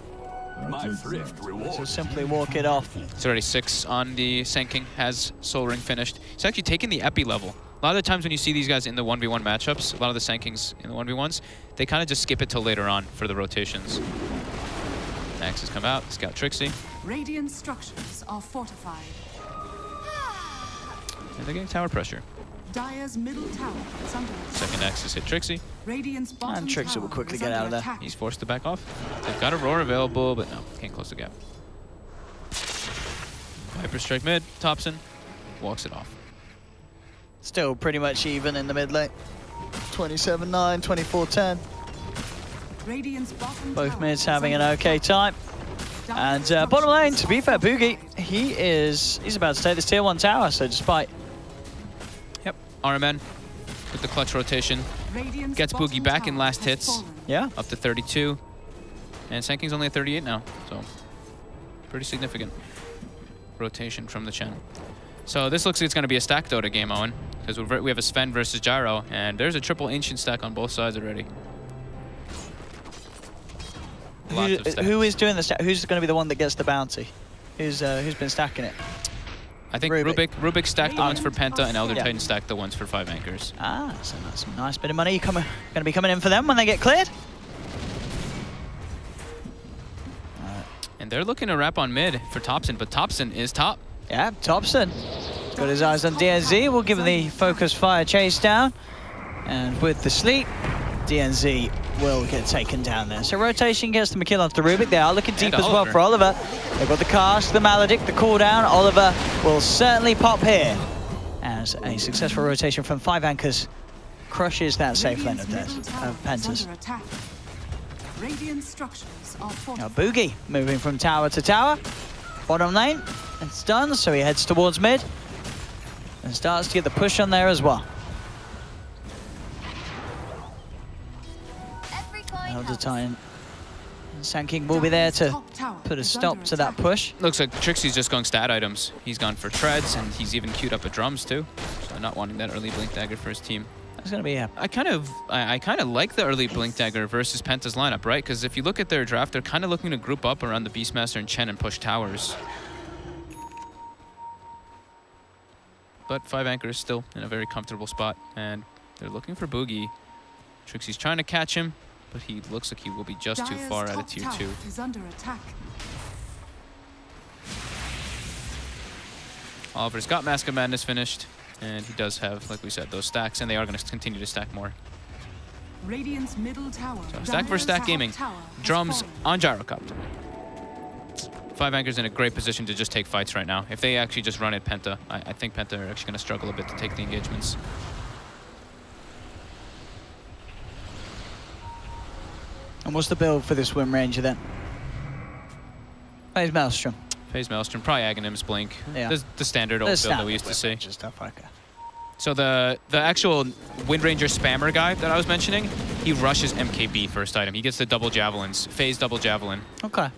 So simply walk it off. It's already 6 on the Sand King, has Soul Ring finished. He's actually taken the Epi level. A lot of the times when you see these guys in the 1v1 matchups, a lot of the Sand Kings in the 1v1s, they kind of just skip it till later on for the rotations. Max has come out, scout Trixie. Radiant structures are fortified. And they're getting tower pressure. Dire's middle tower is under attack. Second Axe has hit Trixie. Radiant's bottom And Trixie will quickly get out of there. He's forced to back off. They've got a Roar available, but no, can't close the gap. Viper strike mid, Thompson walks it off. Still pretty much even in the mid lane. 27-9, 24-10. Radiant's bottom Both tower mids is having an under okay time. And bottom lane, to be fair, Boogie, he's about to take this tier 1 tower, so despite... Yep, RMN with the clutch rotation. Gets Boogie back in last hits. Yeah. Up to 32. And Sand King's only at 38 now, so pretty significant rotation from the Chen. So this looks like it's going to be a stack Dota game, Owen, because we have a Sven versus Gyro, and there's a triple Ancient stack on both sides already. Who is doing the stack? Who's going to be the one that gets the bounty? Who's been stacking it? I think Rubik stacked the ones for Penta, and Elder Titan stacked the ones for 5 anchors. Ah, so that's a nice bit of money going to be coming in for them when they get cleared. And they're looking to wrap on mid for Thompson, but Thompson is top. Yeah, Thompson got his eyes on DNZ. We'll give him the focus fire chase down, and with the sleep, DNZ will get taken down there. So rotation gets the kill onto Rubik. They are looking deep as well for Oliver. They've got the cast, the Maledict, the cooldown. Oliver will certainly pop here as a successful rotation from 5 anchors crushes that safe lane of theirs, of Penta's. Now Boogie moving from tower to tower. Bottom lane, it's done, so he heads towards mid and starts to get the push on there as well. Elder Titan. Sand King will be there to put a stop to that push. Looks like Trixie's just going stat items. He's gone for treads, and he's even queued up a drums too. So not wanting that early Blink Dagger for his team. That's gonna be I kind of like the early Blink Dagger versus Penta's lineup, right? Because if you look at their draft, they're kind of looking to group up around the Beastmaster and Chen and push towers. But 5 anchors still in a very comfortable spot, and they're looking for Boogie. Trixie's trying to catch him, but he looks like he will be just too far out of tier 2. Is under attack. Oliver's got Mask of Madness finished, and he does have, like we said, those stacks, and they are going to continue to stack more. Radiant's middle tower. So stack for stack gaming. Drums on Gyrocopter. 5 anchors in a great position to just take fights right now. If they actually just run at Penta, I think Penta are actually going to struggle a bit to take the engagements. And what's the build for this Wind Ranger then? Phase Maelstrom. Phase Maelstrom, probably Aghanims Blink. Yeah. The standard old build that we used to see. Stuff, okay. So the actual Wind Ranger spammer guy that I was mentioning, he rushes MKB first item. He gets the double javelins, phase double javelin. Okay.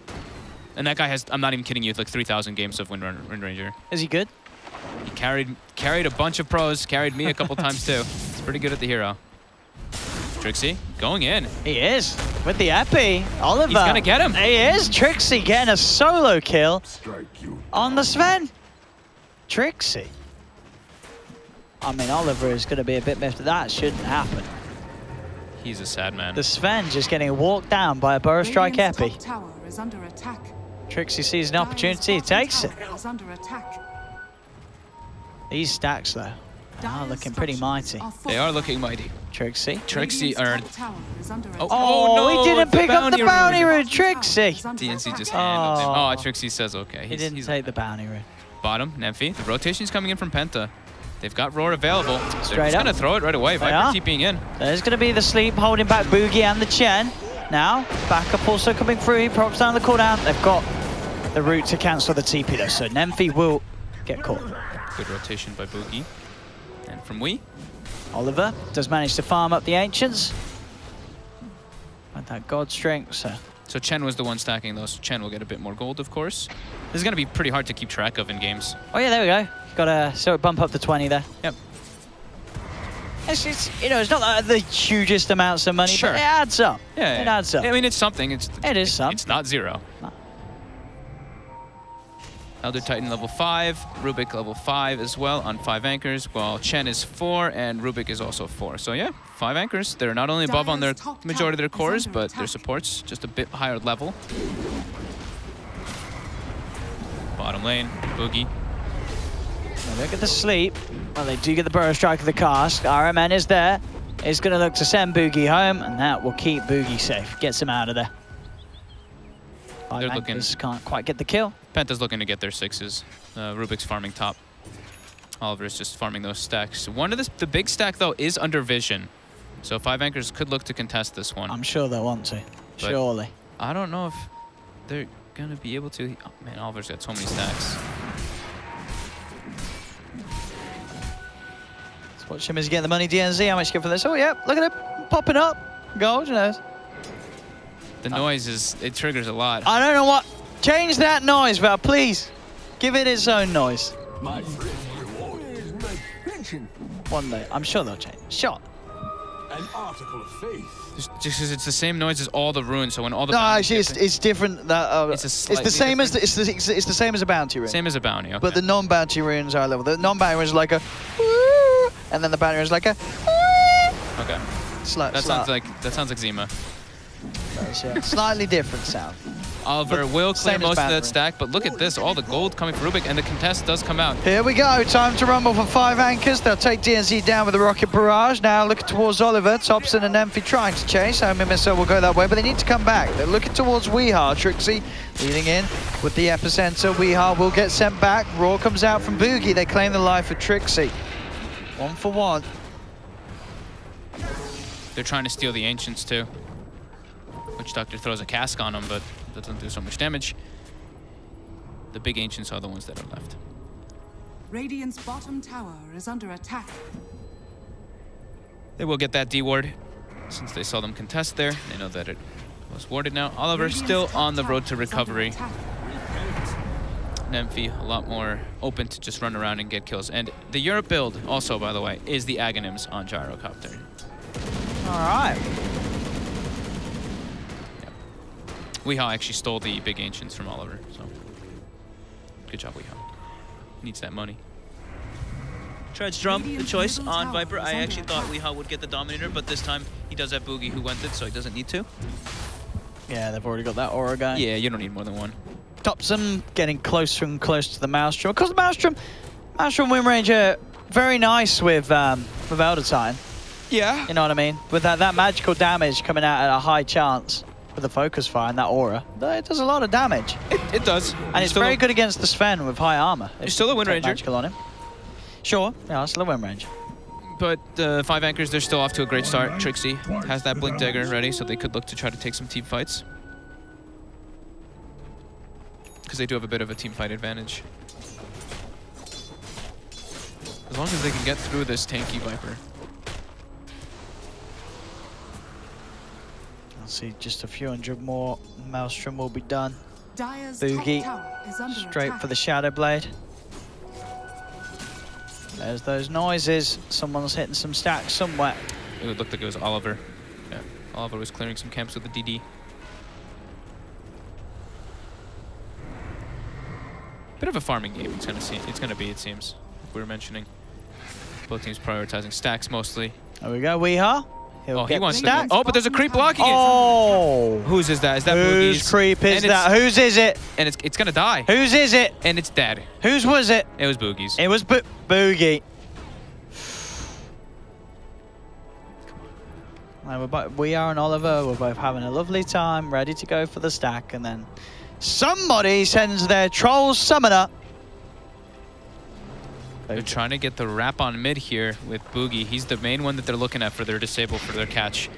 And that guy has, I'm not even kidding you, like 3,000 games of Wind Ranger. Is he good? He carried a bunch of pros, carried me a couple times too. He's pretty good at the hero. Trixie going in. He is. With the Epi, Oliver. He's gonna get him. He is. Trixie getting a solo kill on the Sven. Trixie. I mean, Oliver is gonna be a bit miffed. That shouldn't happen. He's a sad man. The Sven just getting walked down by a Burrow Strike Epi. Tower is under attack. Trixie sees an opportunity, he takes it. Is under attack. These stacks though are looking pretty mighty. They are looking mighty. Trixie. Trixie earned. Oh, no, he didn't pick up the bounty rune, Trixie. DNC just handled him. Oh, Trixie says okay. He didn't take the bounty rune. Bottom, Nemphy. The rotation's coming in from Penta. They've got Roar available. They're just going to throw it right away. Viper TPing in. There's going to be the sleep holding back Boogie and the Chen. Now, backup also coming through. He props down the cooldown. They've got the route to cancel the TP though, so Nemphy will get caught. Good rotation by Boogie. And from Wii. Oliver does manage to farm up the Ancients. And that God strength, So Chen was the one stacking those. So Chen will get a bit more gold, of course. This is going to be pretty hard to keep track of in games. Oh yeah, there we go. Got a sort of bump up to 20 there. Yep. It's you know, it's not like the hugest amounts of money, but it adds up. Yeah, it adds up. I mean, it's something. It is something. It's not zero. No. Elder Titan level 5, Rubik level 5 as well on 5 anchors, while Chen is 4 and Rubik is also 4. So yeah, 5 anchors. They're not only above on their majority of their cores, but their supports just a bit higher level. Bottom lane, Boogie. Now look at the sleep. Well, they do get the Burrow Strike of the cast. RMN is there. He's going to look to send Boogie home, and that will keep Boogie safe. Gets him out of there. They're looking. Can't quite get the kill. Penta's looking to get their 6s. Rubik's farming top. Oliver's just farming those stacks. One of the big stack, though, is under vision. So 5 anchors could look to contest this one. I'm sure they'll want to. But surely. I don't know if they're going to be able to. Oh, man, Oliver's got so many stacks. Let's watch him as he getting the money. DNZ, how much you get for this? Oh, yeah, look at it. Popping up. Gold, you know. The noise is, it triggers a lot. I don't know what. Change that noise, Val, please. Give it its own noise. My reward is my pension. One day, I'm sure they'll change. Sure. An article of faith. Just because it's the same noise as all the runes, so when all the no, actually, it's different. That it's the same as it's the same as a bounty rune. Same as a bounty, okay. But the non-bounty runes are level. The non-bounty runes is like a, and then the bounty rune is like a. Okay. That sounds like Zima. Yeah. Slightly different sound. Oliver will clear most of that stack, but look at this, all the gold coming from Rubik, and the contest does come out. Here we go, time to rumble for 5 anchors. They'll take DNZ down with the rocket barrage. Now looking towards Oliver, Thompson and Nemphy trying to chase. Homing Missile will go that way, but they need to come back. They're looking towards Weehaw. Trixie leading in with the epicenter. Weehaw will get sent back. Roar comes out from Boogie. They claim the life of Trixie. 1 for 1. They're trying to steal the Ancients too. Witch Doctor throws a cask on them, but doesn't do so much damage. The big Ancients are the ones that are left. Radiant's bottom tower is under attack. They will get that D ward since they saw them contest there. They know that it was warded now. Oliver still on the road to recovery. Nemphy a lot more open to just run around and get kills. And the Europe build also, by the way, is the Aghanims on Gyrocopter. All right. Weehaw actually stole the big Ancients from Oliver, so good job, Weehaw. Needs that money. Tried to drum the choice on Viper. I actually thought Weehaw would get the Dominator, but this time he does have Boogie who went it, so he doesn't need to. Yeah, they've already got that aura guy. Yeah, you don't need more than one. Thompson getting closer and closer to the Maelstrom. Of course, the Maelstrom win range very nice with Elder Titan. Yeah. You know what I mean? With that magical damage coming out at a high chance. With the focus fire and that aura, it does a lot of damage. It does. And it's very good against the Sven with high armor. You're still a win ranger. Magical on him. Sure, yeah, still a win range. But 5 anchors, they're still off to a great start. Trixie has that Blink Dagger ready, so they could look to try to take some team fights. Because they do have a bit of a team fight advantage. As long as they can get through this tanky Viper. See, just a few hundred more. Maelstrom will be done. Dire's Boogie straight attack. for the Shadow Blade. There's those noises. Someone's hitting some stacks somewhere. It looked like it was Oliver. Yeah, Oliver was clearing some camps with the DD. Bit of a farming game. It's gonna be. It seems. Like we were mentioning. Both teams prioritizing stacks mostly. There we go, Weehaw. Oh, he wants to. Oh, but there's a creep blocking it. Oh! Whose is that? Is that Whose Boogie's? creep is that? Whose is it? And it's gonna die. Whose is it? And it's dead. Whose was it? It was Boogie's. It was Boogie. We are and Oliver. We're both having a lovely time, ready to go for the stack, and then somebody sends their troll summoner They're trying to get the wrap on mid here with Boogie. He's the main one that they're looking at for their disable, for their catch.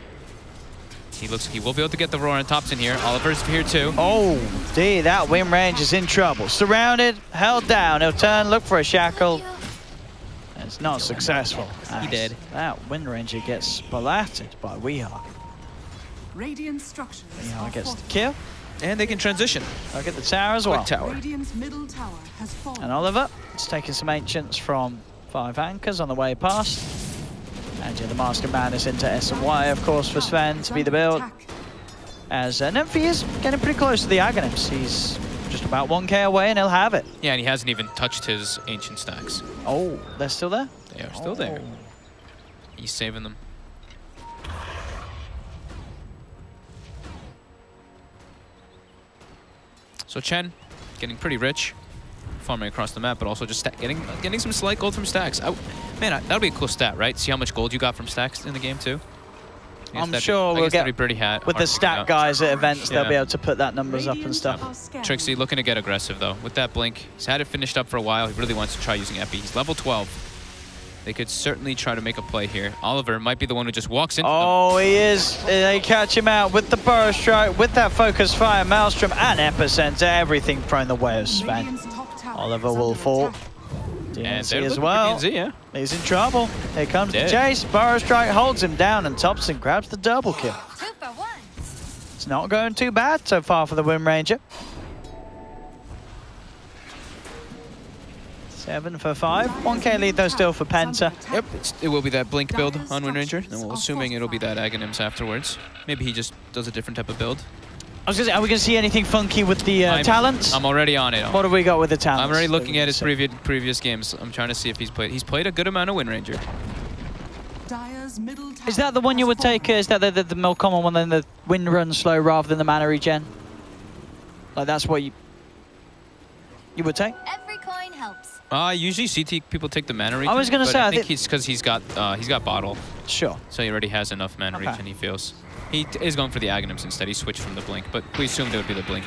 He looks, he will be able to get the roar on Thompson here. Oliver's here too. Oh, D, that win range is in trouble. Surrounded, held down. He'll turn, look for a shackle. It's not successful. He did. That win ranger gets splattered by Weehawk. Radiant structures. Weehawk gets the kill. And they can transition. Look at the tower as well. Tower. Radiant's middle tower has fallen. And Oliver is taking some ancients from 5 anchors on the way past. And the Master Madness into S&Y, of course, for Sven to be the build. As Nymphy is getting pretty close to the Aghanims. He's just about 1k away and he'll have it. Yeah, and he hasn't even touched his ancient stacks. Oh, they're still there? They are still there. He's saving them. So Chen getting pretty rich, farming across the map, but also just getting some slight gold from stacks. Man, that would be a cool stat, right? See how much gold you got from stacks in the game too. I'm sure we'll get with the stat guys at events. They'll be able to put that numbers up and stuff. Trixie looking to get aggressive though with that blink. He's had it finished up for a while. He really wants to try using Epi. He's level 12. They could certainly try to make a play here. Oliver might be the one who just walks into them. He is. They catch him out with the Burrow Strike, with that Focus Fire, Maelstrom, and Epicenter. Everything thrown the way of Sven. Oliver will fall. DNC as well. DNC, yeah. He's in trouble. Here comes the chase. Burrow Strike holds him down, and Thompson grabs the double kill. It's not going too bad so far for the Wind Ranger. 7 for 5. 1k lead though still for Penta. Yep, it will be that blink build on Wind Ranger. And we're assuming it'll be that Aghanims afterwards. Maybe he just does a different type of build. I was gonna say, are we gonna see anything funky with the talents? I'm already on it. What have we got with the talents? I'm already looking at his previous games. I'm trying to see if he's played a good amount of Wind Ranger. Is that the one you would take? Is that the more common one than the wind run slow rather than the mana regen? Like that's what you would take? Every coin helps. I usually see people take the mana regen. I was gonna say, I think it's because he's got bottle. Sure. So he already has enough mana regen. He feels. He is going for the Aghanims instead. He switched from the blink, but we assumed it would be the blink.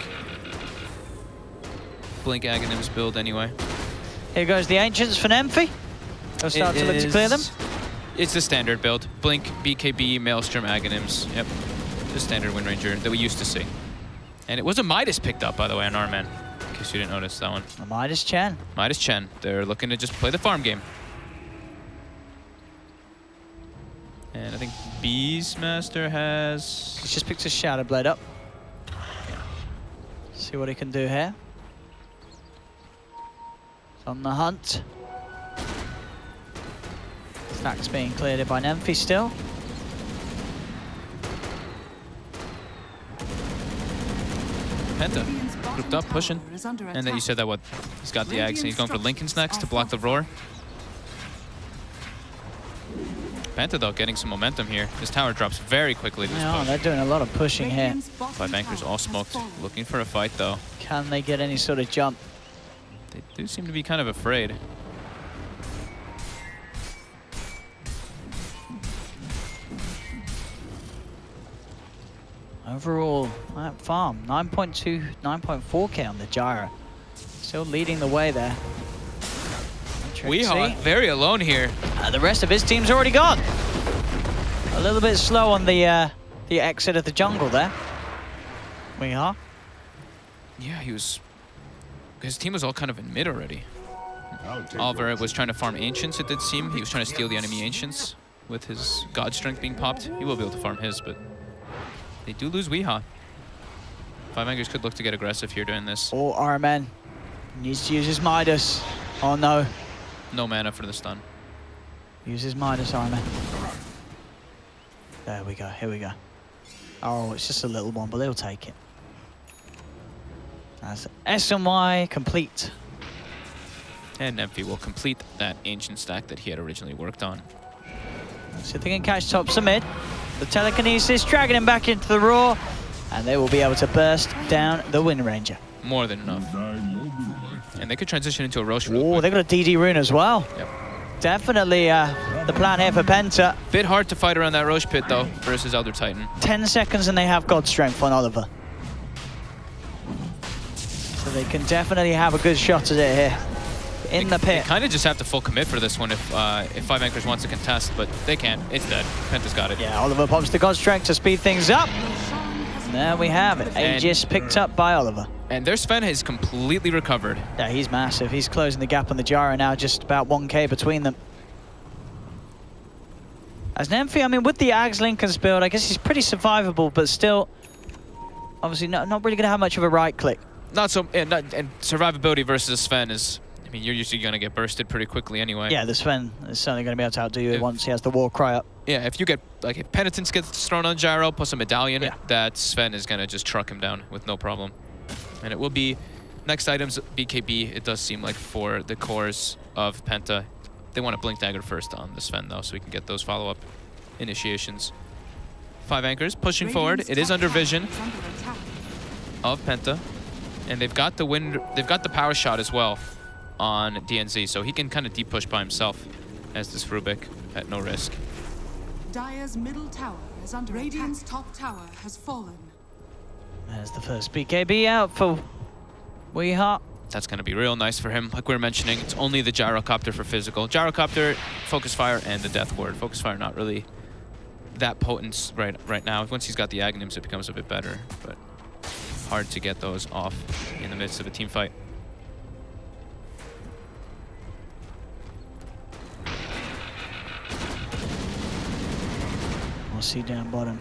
Blink Aghanims build anyway. Here goes the Ancients for Nymphy. They'll start to look to clear them. It's the standard build. Blink, BKB, Maelstrom, Aghanims. Yep. The standard Wind Ranger that we used to see. And it was a Midas picked up, by the way, on our man. In case you didn't notice that one. A Midas Chen. Midas Chen. They're looking to just play the farm game. And I think Beastmaster has... He's just picked his Shadow Blade up. See what he can do here. He's on the hunt. Stacks being cleared by Nymphy still. Penta grouped up, pushing. And then you said that what? He's got the Ags and he's going for Lincoln's next to block the roar. Penta though getting some momentum here. This tower drops very quickly. Yeah, they're doing a lot of pushing here. 5 anchors all smoked. Looking for a fight though. Can they get any sort of jump? They do seem to be kind of afraid. Overall, that farm, 9.2, 9.4k on the Gyro. Still leading the way there. Weehawk very alone here. The rest of his team's already gone. A little bit slow on the exit of the jungle there. Weehawk. Yeah, his team was all kind of in mid already. Oliver was trying to farm Ancients, it did seem. He was trying to steal the enemy Ancients with his God Strength being popped. He will be able to farm his, but they do lose Weehawk. 5 anchors could look to get aggressive here doing this. Oh, Arman needs to use his Midas. Oh no. No mana for the stun. Use his Midas, Arman. There we go, here we go. Oh, it's just a little one, but they'll take it. That's S&Y complete. And Nymphy will complete that ancient stack that he had originally worked on. So they can catch tops of mid. The telekinesis dragging him back into the roar, and they will be able to burst down the Wind Ranger. More than enough. And they could transition into a Rosh. Oh, they've got a DD rune as well. Yep. Definitely the plan here for Penta. Bit hard to fight around that Rosh pit though versus Elder Titan. 10 seconds and they have God Strength on Oliver. So they can definitely have a good shot at it here. in the pit. They kind of just have to full commit for this one if 5 Anchors wants to contest, but they can't. It's dead. Penta's got it. Yeah, Oliver pops the God Strength to speed things up. And there we have it. Aegis picked up by Oliver. And their Sven has completely recovered. Yeah, he's massive. He's closing the gap on the gyro now, just about 1k between them. As Nemphy, I mean, with the Ags Lincoln's build, I guess he's pretty survivable, but still, obviously not really going to have much of a right click. Not so, and survivability versus Sven is, I mean, you're usually going to get bursted pretty quickly anyway. Yeah, the Sven is certainly going to be able to outdo you once he has the war cry up. Yeah, if you get, like, if Penitence gets thrown on gyro plus a medallion, that Sven is going to just truck him down with no problem. And it will be, next items, BKB, it does seem like for the cores of Penta. They want to Blink Dagger first on the Sven, though, so we can get those follow-up initiations. 5 Anchors pushing forward. It is under vision of Penta. And they've got the wind, they've got the power shot as well on DNZ, so he can kind of deep push by himself as this Rubik at no risk. Dire's middle tower is under Radiant's top tower has fallen. There's the first BKB out for Weehaw. That's going to be real nice for him. Like we were mentioning, it's only the Gyrocopter for physical. Gyrocopter, Focus Fire, and the Death Ward. Focus Fire not really that potent right now. Once he's got the Aghanims, it becomes a bit better, but hard to get those off in the midst of a team fight. We'll see down bottom.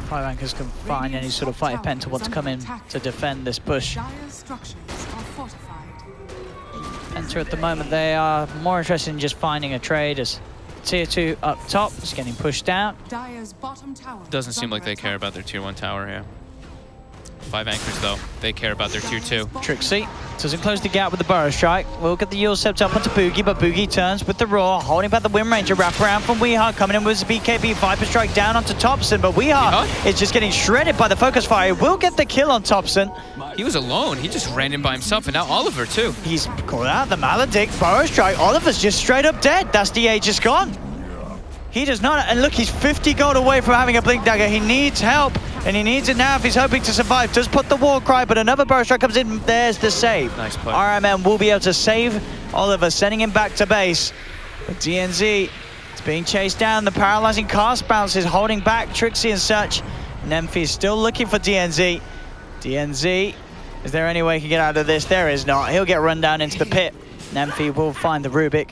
5 Anchors can find any sort of fight if Penta wants to come in to defend this push. Penta at the moment, they are more interested in just finding a trade as Tier 2 up top is getting pushed down. Doesn't seem like they care about their Tier 1 tower here. 5 Anchors, though, they care about their Tier 2. Trixie doesn't close the gap with the Burrow Strike. We'll get the Yule Sept up onto Boogie, but Boogie turns with the Roar, holding back the Wind Ranger wraparound from Weehaw, coming in with his BKB Viper Strike down onto Thompson, but Weehaw is just getting shredded by the Focus Fire. Will get the kill on Thompson. He was alone. He just ran in by himself, and now Oliver, too. He's caught out the Maledict, Burrow Strike. Oliver's just straight up dead. That's the Aegis gone. He does not, and look, he's 50 gold away from having a Blink Dagger. He needs help, and he needs it now if he's hoping to survive. Does put the war cry, but another Burrow Strike comes in. There's the save. Nice play. RMM will be able to save Oliver, sending him back to base. But DNZ is being chased down. The paralyzing cast bounce is holding back Trixie and such. Nemphy is still looking for DNZ. DNZ, is there any way he can get out of this? There is not. He'll get run down into the pit. Nemphy will find the Rubik.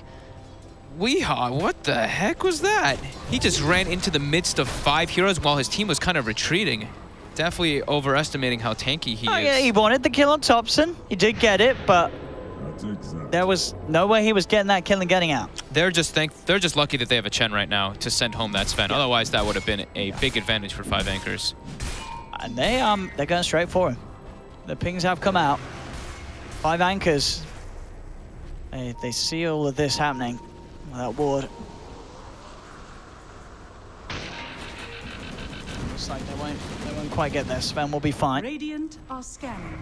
Weehaw, what the heck was that? He just ran into the midst of 5 heroes while his team was kind of retreating. Definitely overestimating how tanky he is. Yeah, he wanted the kill on Thompson. He did get it, but there was no way he was getting that kill and getting out. They're just lucky that they have a Chen right now to send home that Sven. Otherwise, that would have been a big advantage for 5 Anchors. And they're going straight for him. The pings have come out. 5 Anchors. They see all of this happening. That ward. Looks like they won't quite get there. Sven will be fine. Radiant are scanning.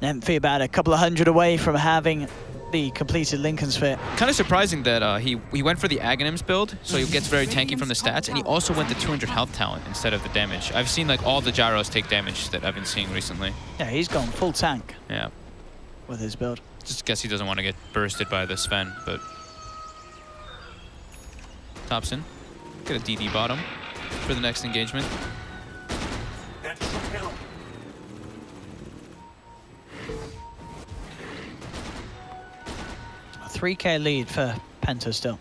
Nemphy about a couple of hundred away from having the completed Lincoln Sphere. Kind of surprising that he went for the Aghanims build, so he gets very tanky from the stats, and he also went the 200 health talent instead of the damage. I've seen like all the gyros take damage that I've been seeing recently. Yeah, he's gone full tank. Yeah. With his build. Just guess he doesn't want to get bursted by the Sven, but Thompson, get a DD bottom for the next engagement. A 3k lead for Penta still.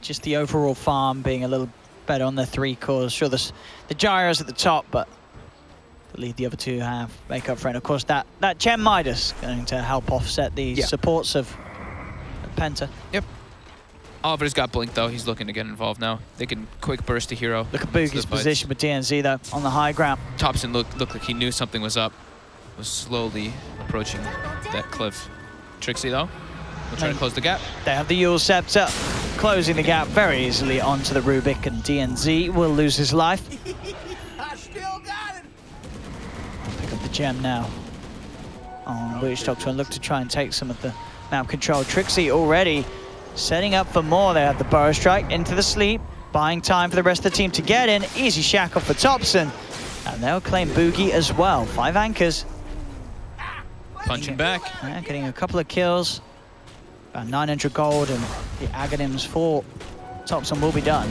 Just the overall farm being a little better on their 3 cores. Sure, the gyros at the top, but the lead the other 2 have make up for it. Of course, that Gem Midas going to help offset the supports of Penta. Yep. Oliver's got Blink, though. He's looking to get involved now. They can quick burst a hero. Look at Boogie's position with DNZ, though, on the high ground. Thompson looked like he knew something was up. Was slowly approaching that cliff. Trixie, though, will try to close the gap. They have the Yule Sept up, closing the gap very easily onto the Rubik, and DNZ will lose his life. I still got it. Pick up the gem now. On Witch Doctor and look to try and take some of the map control. Trixie already setting up for more. They have the Burrow Strike into the sleep, buying time for the rest of the team to get in. Easy shackle for Thompson, and they'll claim Boogie as well. 5 Anchors. Punching back. Yeah, getting a couple of kills. About 900 gold, and the Aghanims for Thompson will be done.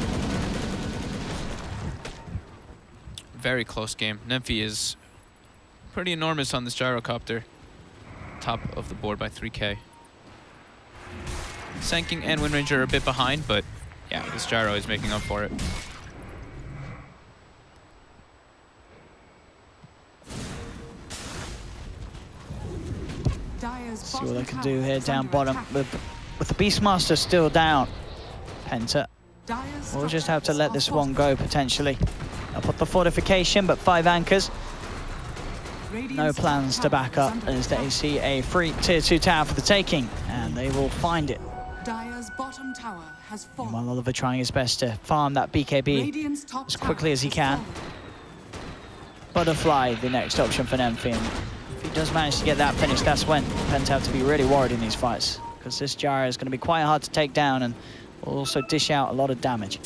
Very close game. Nemphy is pretty enormous on this gyrocopter. Top of the board by 3K. Sanking and Windranger are a bit behind, but yeah, this gyro is making up for it. See what they can do here down bottom. With the Beastmaster still down, Penta will just have to let this one go potentially. I'll put the fortification, but 5 anchors. No plans to back up as they see a free tier 2 tower for the taking, and they will find it. Dire's bottom tower has fallen. While Oliver trying his best to farm that BKB as quickly as he can. Butterfly, the next option for Nemphy. If he does manage to get that finished, that's when Penta have to be really worried in these fights, because this gyro is going to be quite hard to take down and will also dish out a lot of damage.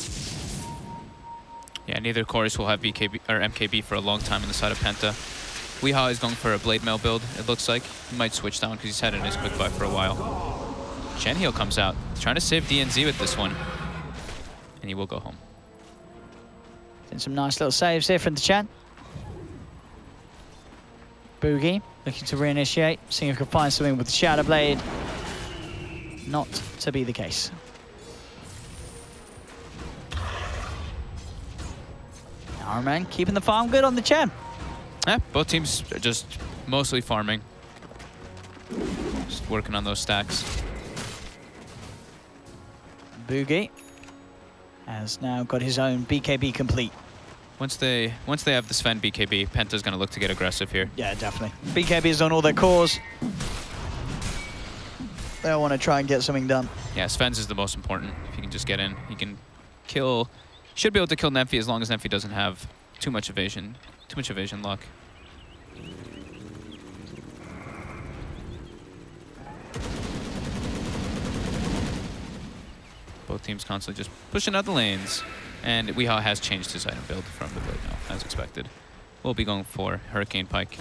Yeah, neither chorus will have BKB or MKB for a long time on the side of Penta. Weehaw is going for a blade mail build, it looks like. He might switch down because he's had it in his quick buy for a while. Shenheal comes out. He's trying to save DNZ with this one. And he will go home. Doing some nice little saves here from the Chen. Boogie looking to reinitiate, seeing if he can find something with the Shadow Blade. Not to be the case. Ironman keeping the farm good on the Chen. Yeah, both teams are just mostly farming. Just working on those stacks. Boogie has now got his own BKB complete. Once they have the Sven BKB, Penta's going to look to get aggressive here. Yeah, definitely. BKB is on all their cores. They'll want to try and get something done. Yeah, Sven's is the most important. If he can just get in, he can kill. Should be able to kill Nemphy as long as Nemphy doesn't have too much evasion luck. Both teams constantly just pushing out the lanes. And Weehaw has changed his item build from the blade now, as expected. We'll be going for Hurricane Pike.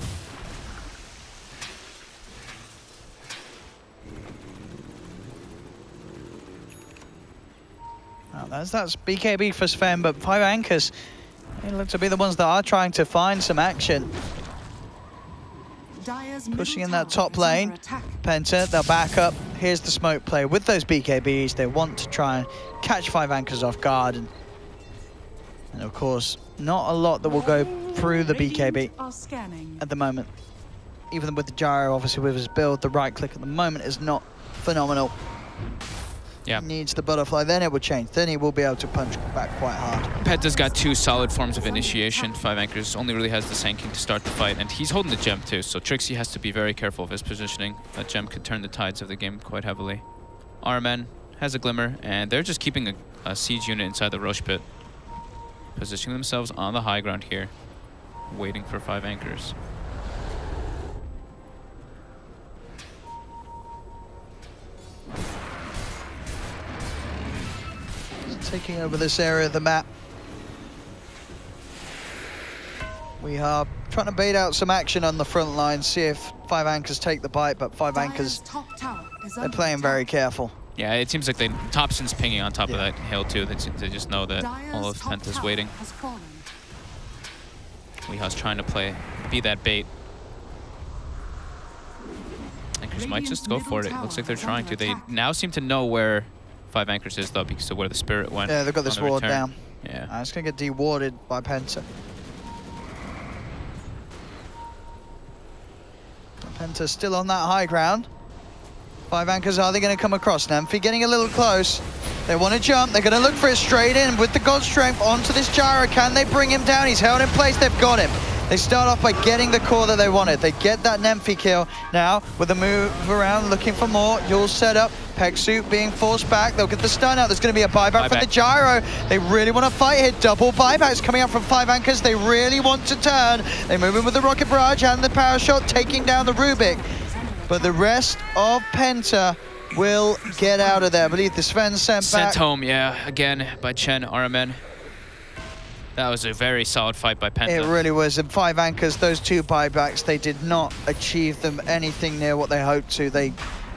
Well, that's BKB for Sven, but 5 anchors, they look to be the ones that are trying to find some action. Pushing in that top lane. Penta, they'll back up. Here's the smoke play with those BKBs. They want to try and catch 5 anchors off guard. And of course, not a lot that will go through the BKB at the moment. Even with the gyro, obviously with his build, the right click at the moment is not phenomenal. Yeah. He needs the butterfly, then it will change. Then he will be able to punch back quite hard. Penta's got 2 solid forms of initiation. 5 anchors only really has the Sanking to start the fight, and he's holding the gem too, so Trixie has to be very careful of his positioning. That gem could turn the tides of the game quite heavily. Armen has a glimmer, and they're just keeping a siege unit inside the Roche pit. Positioning themselves on the high ground here, waiting for 5 anchors. Taking over this area of the map. We are trying to bait out some action on the front line, see if 5 anchors take the bite, but 5 anchors, they're playing very careful. Yeah, it seems like Thompson's pinging on top of that hill too. They just know that all of Penta's waiting. Weehaw's trying to be that bait. Anchors might just go for it. It looks like they're trying to. They now seem to know where 5 anchors is though, because of where the spirit went. Yeah, they've got this ward down. Yeah. It's going to get de-warded by Penta. Penta's still on that high ground. 5 anchors, are they going to come across? Nemphy getting a little close. They want to jump. They're going to look for it straight in with the God Strength onto this gyro. Can they bring him down? He's held in place. They've got him. They start off by getting the core that they wanted. They get that Nemphy kill. Now, with a move around, looking for more. Yule's set up. Pegsuit being forced back. They'll get the stun out. There's going to be a buyback from the gyro. They really want to fight here. Double buybacks coming out from 5 anchors. They really want to turn. They move in with the Rocket Barrage and the Power Shot, taking down the Rubik. But the rest of Penta will get out of there. I believe the Sven sent back. Home, yeah, again by Chen Aramen. That was a very solid fight by Penta. It really was. And 5 anchors, those 2 buybacks, they did not achieve them anything near what they hoped to. They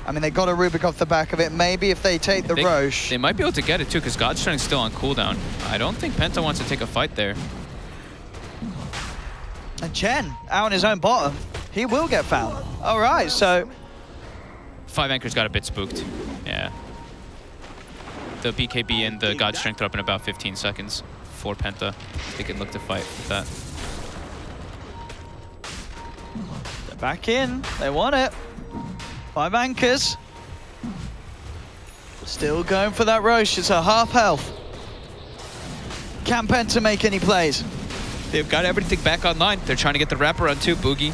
I mean, they got a Rubik off the back of it. Maybe if they take the Roche. They might be able to get it too, because God's Strength's still on cooldown. I don't think Penta wants to take a fight there. And Chen, out on his own bottom, he will get found. All right, so... 5 Anchors got a bit spooked. Yeah. The BKB and the God's Strength are up in about 15 seconds for Penta. They can look to fight with that. They're back in. They want it. 5 Anchors. Still going for that Roche. It's a half health. Can Penta make any plays? They've got everything back online. They're trying to get the wraparound too, Boogie.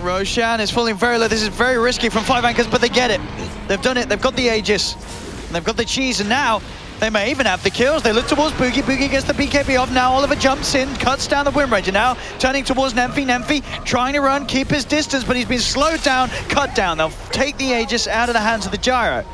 Roshan is falling very low. This is very risky from 5 Anchors, but they get it. They've done it. They've got the Aegis. And they've got the cheese, and now they may even have the kills. They look towards Boogie. Boogie gets the BKB off. Now Oliver jumps in, cuts down the win rate. And now turning towards Nemphy. Nemphy trying to run, keep his distance, but he's been slowed down, cut down. They'll take the Aegis out of the hands of the Gyro.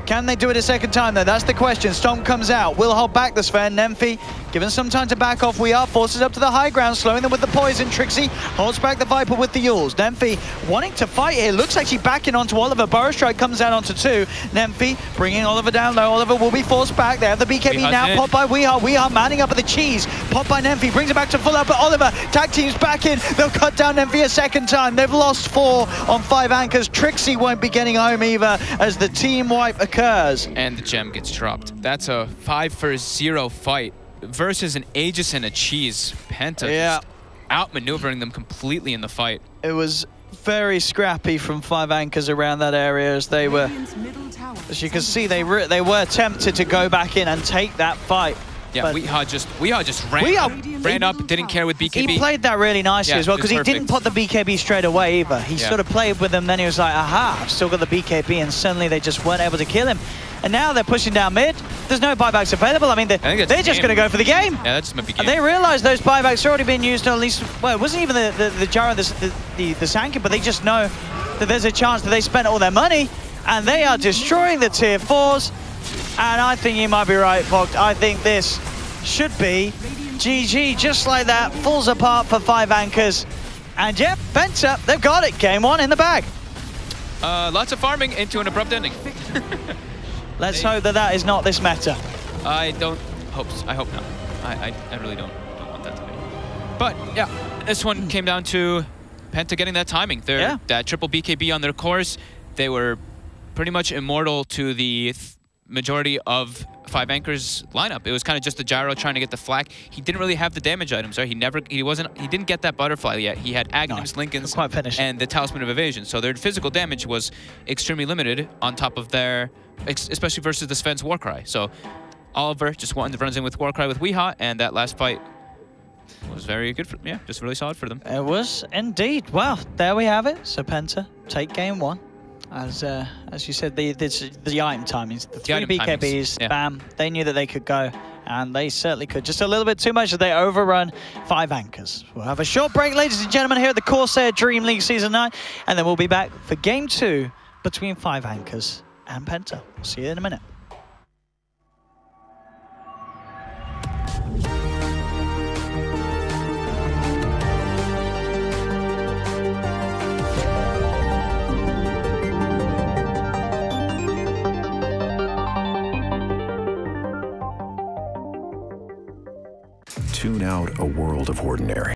Can they do it a second time, though? That's the question. Stomp comes out. Will hold back the Sphere. Nemphy given some time to back off. We are forces up to the high ground, slowing them with the poison. Trixie holds back the Viper with the Yules. Nemphy wanting to fight here. Looks like she's backing onto Oliver. Burrow Strike comes out onto 2. Nemphy bringing Oliver down low. Oliver will be forced back. They have the BKB now. Popped by Weehaw. Weehaw manning up at the cheese. Popped by Nemphy. Brings it back to full out, but Oliver tag teams back in. They'll cut down Nemphy a second time. They've lost 4 on 5 Anchors. Trixie won't be getting home either as the team wipe occurs. And the gem gets dropped. That's a 5-for-0 fight versus an Aegis and a cheese. Penta just outmaneuvering them completely in the fight. It was very scrappy from 5 Anchors around that area as they were, as you can see, they were tempted to go back in and take that fight. Yeah, Weehaw just ran up, didn't care with BKB. He played that really nicely as well, because he didn't put the BKB straight away either. He sort of played with them, then he was like, aha, I've still got the BKB, and suddenly they just weren't able to kill him. And now they're pushing down mid. There's no buybacks available. I mean, they're just going to go for the game. Yeah, that just might be game. And they realize those buybacks are already being used, or at least, well, it wasn't even the Gyro, the Sankin, but they just know that there's a chance that they spent all their money, and they are destroying the tier 4s. And I think you might be right, Vogt. I think this should be GG, just like that. Falls apart for 5 Anchors. And yeah, Penta, they've got it. Game 1 in the bag. Lots of farming into an abrupt ending. Let's hope that that is not this meta. I hope not. I really don't want that to be. But yeah, this one came down to Penta getting that timing. That triple BKB on their cores. They were pretty much immortal to the majority of 5 Anchors lineup. It was kind of just the Gyro trying to get the flak. He didn't really have the damage items, right? He didn't get that butterfly yet. He had Aghanim's, Lincoln's, and the Talisman of Evasion. So their physical damage was extremely limited on top of their, especially versus the Sven's Warcry. So Oliver just runs in with Warcry with Weehaw, and that last fight was very good for them. Yeah, just really solid for them. It was indeed. Well, there we have it. So Penta take game 1. As you said, the item timings, the 3 BKBs, bam, they knew that they could go, and they certainly could. Just a little bit too much as they overrun 5 Anchors. We'll have a short break, ladies and gentlemen, here at the CORSAIR DreamLeague Season 9, and then we'll be back for Game 2 between 5 Anchors and Penta. We'll see you in a minute. Tune out a world of ordinary.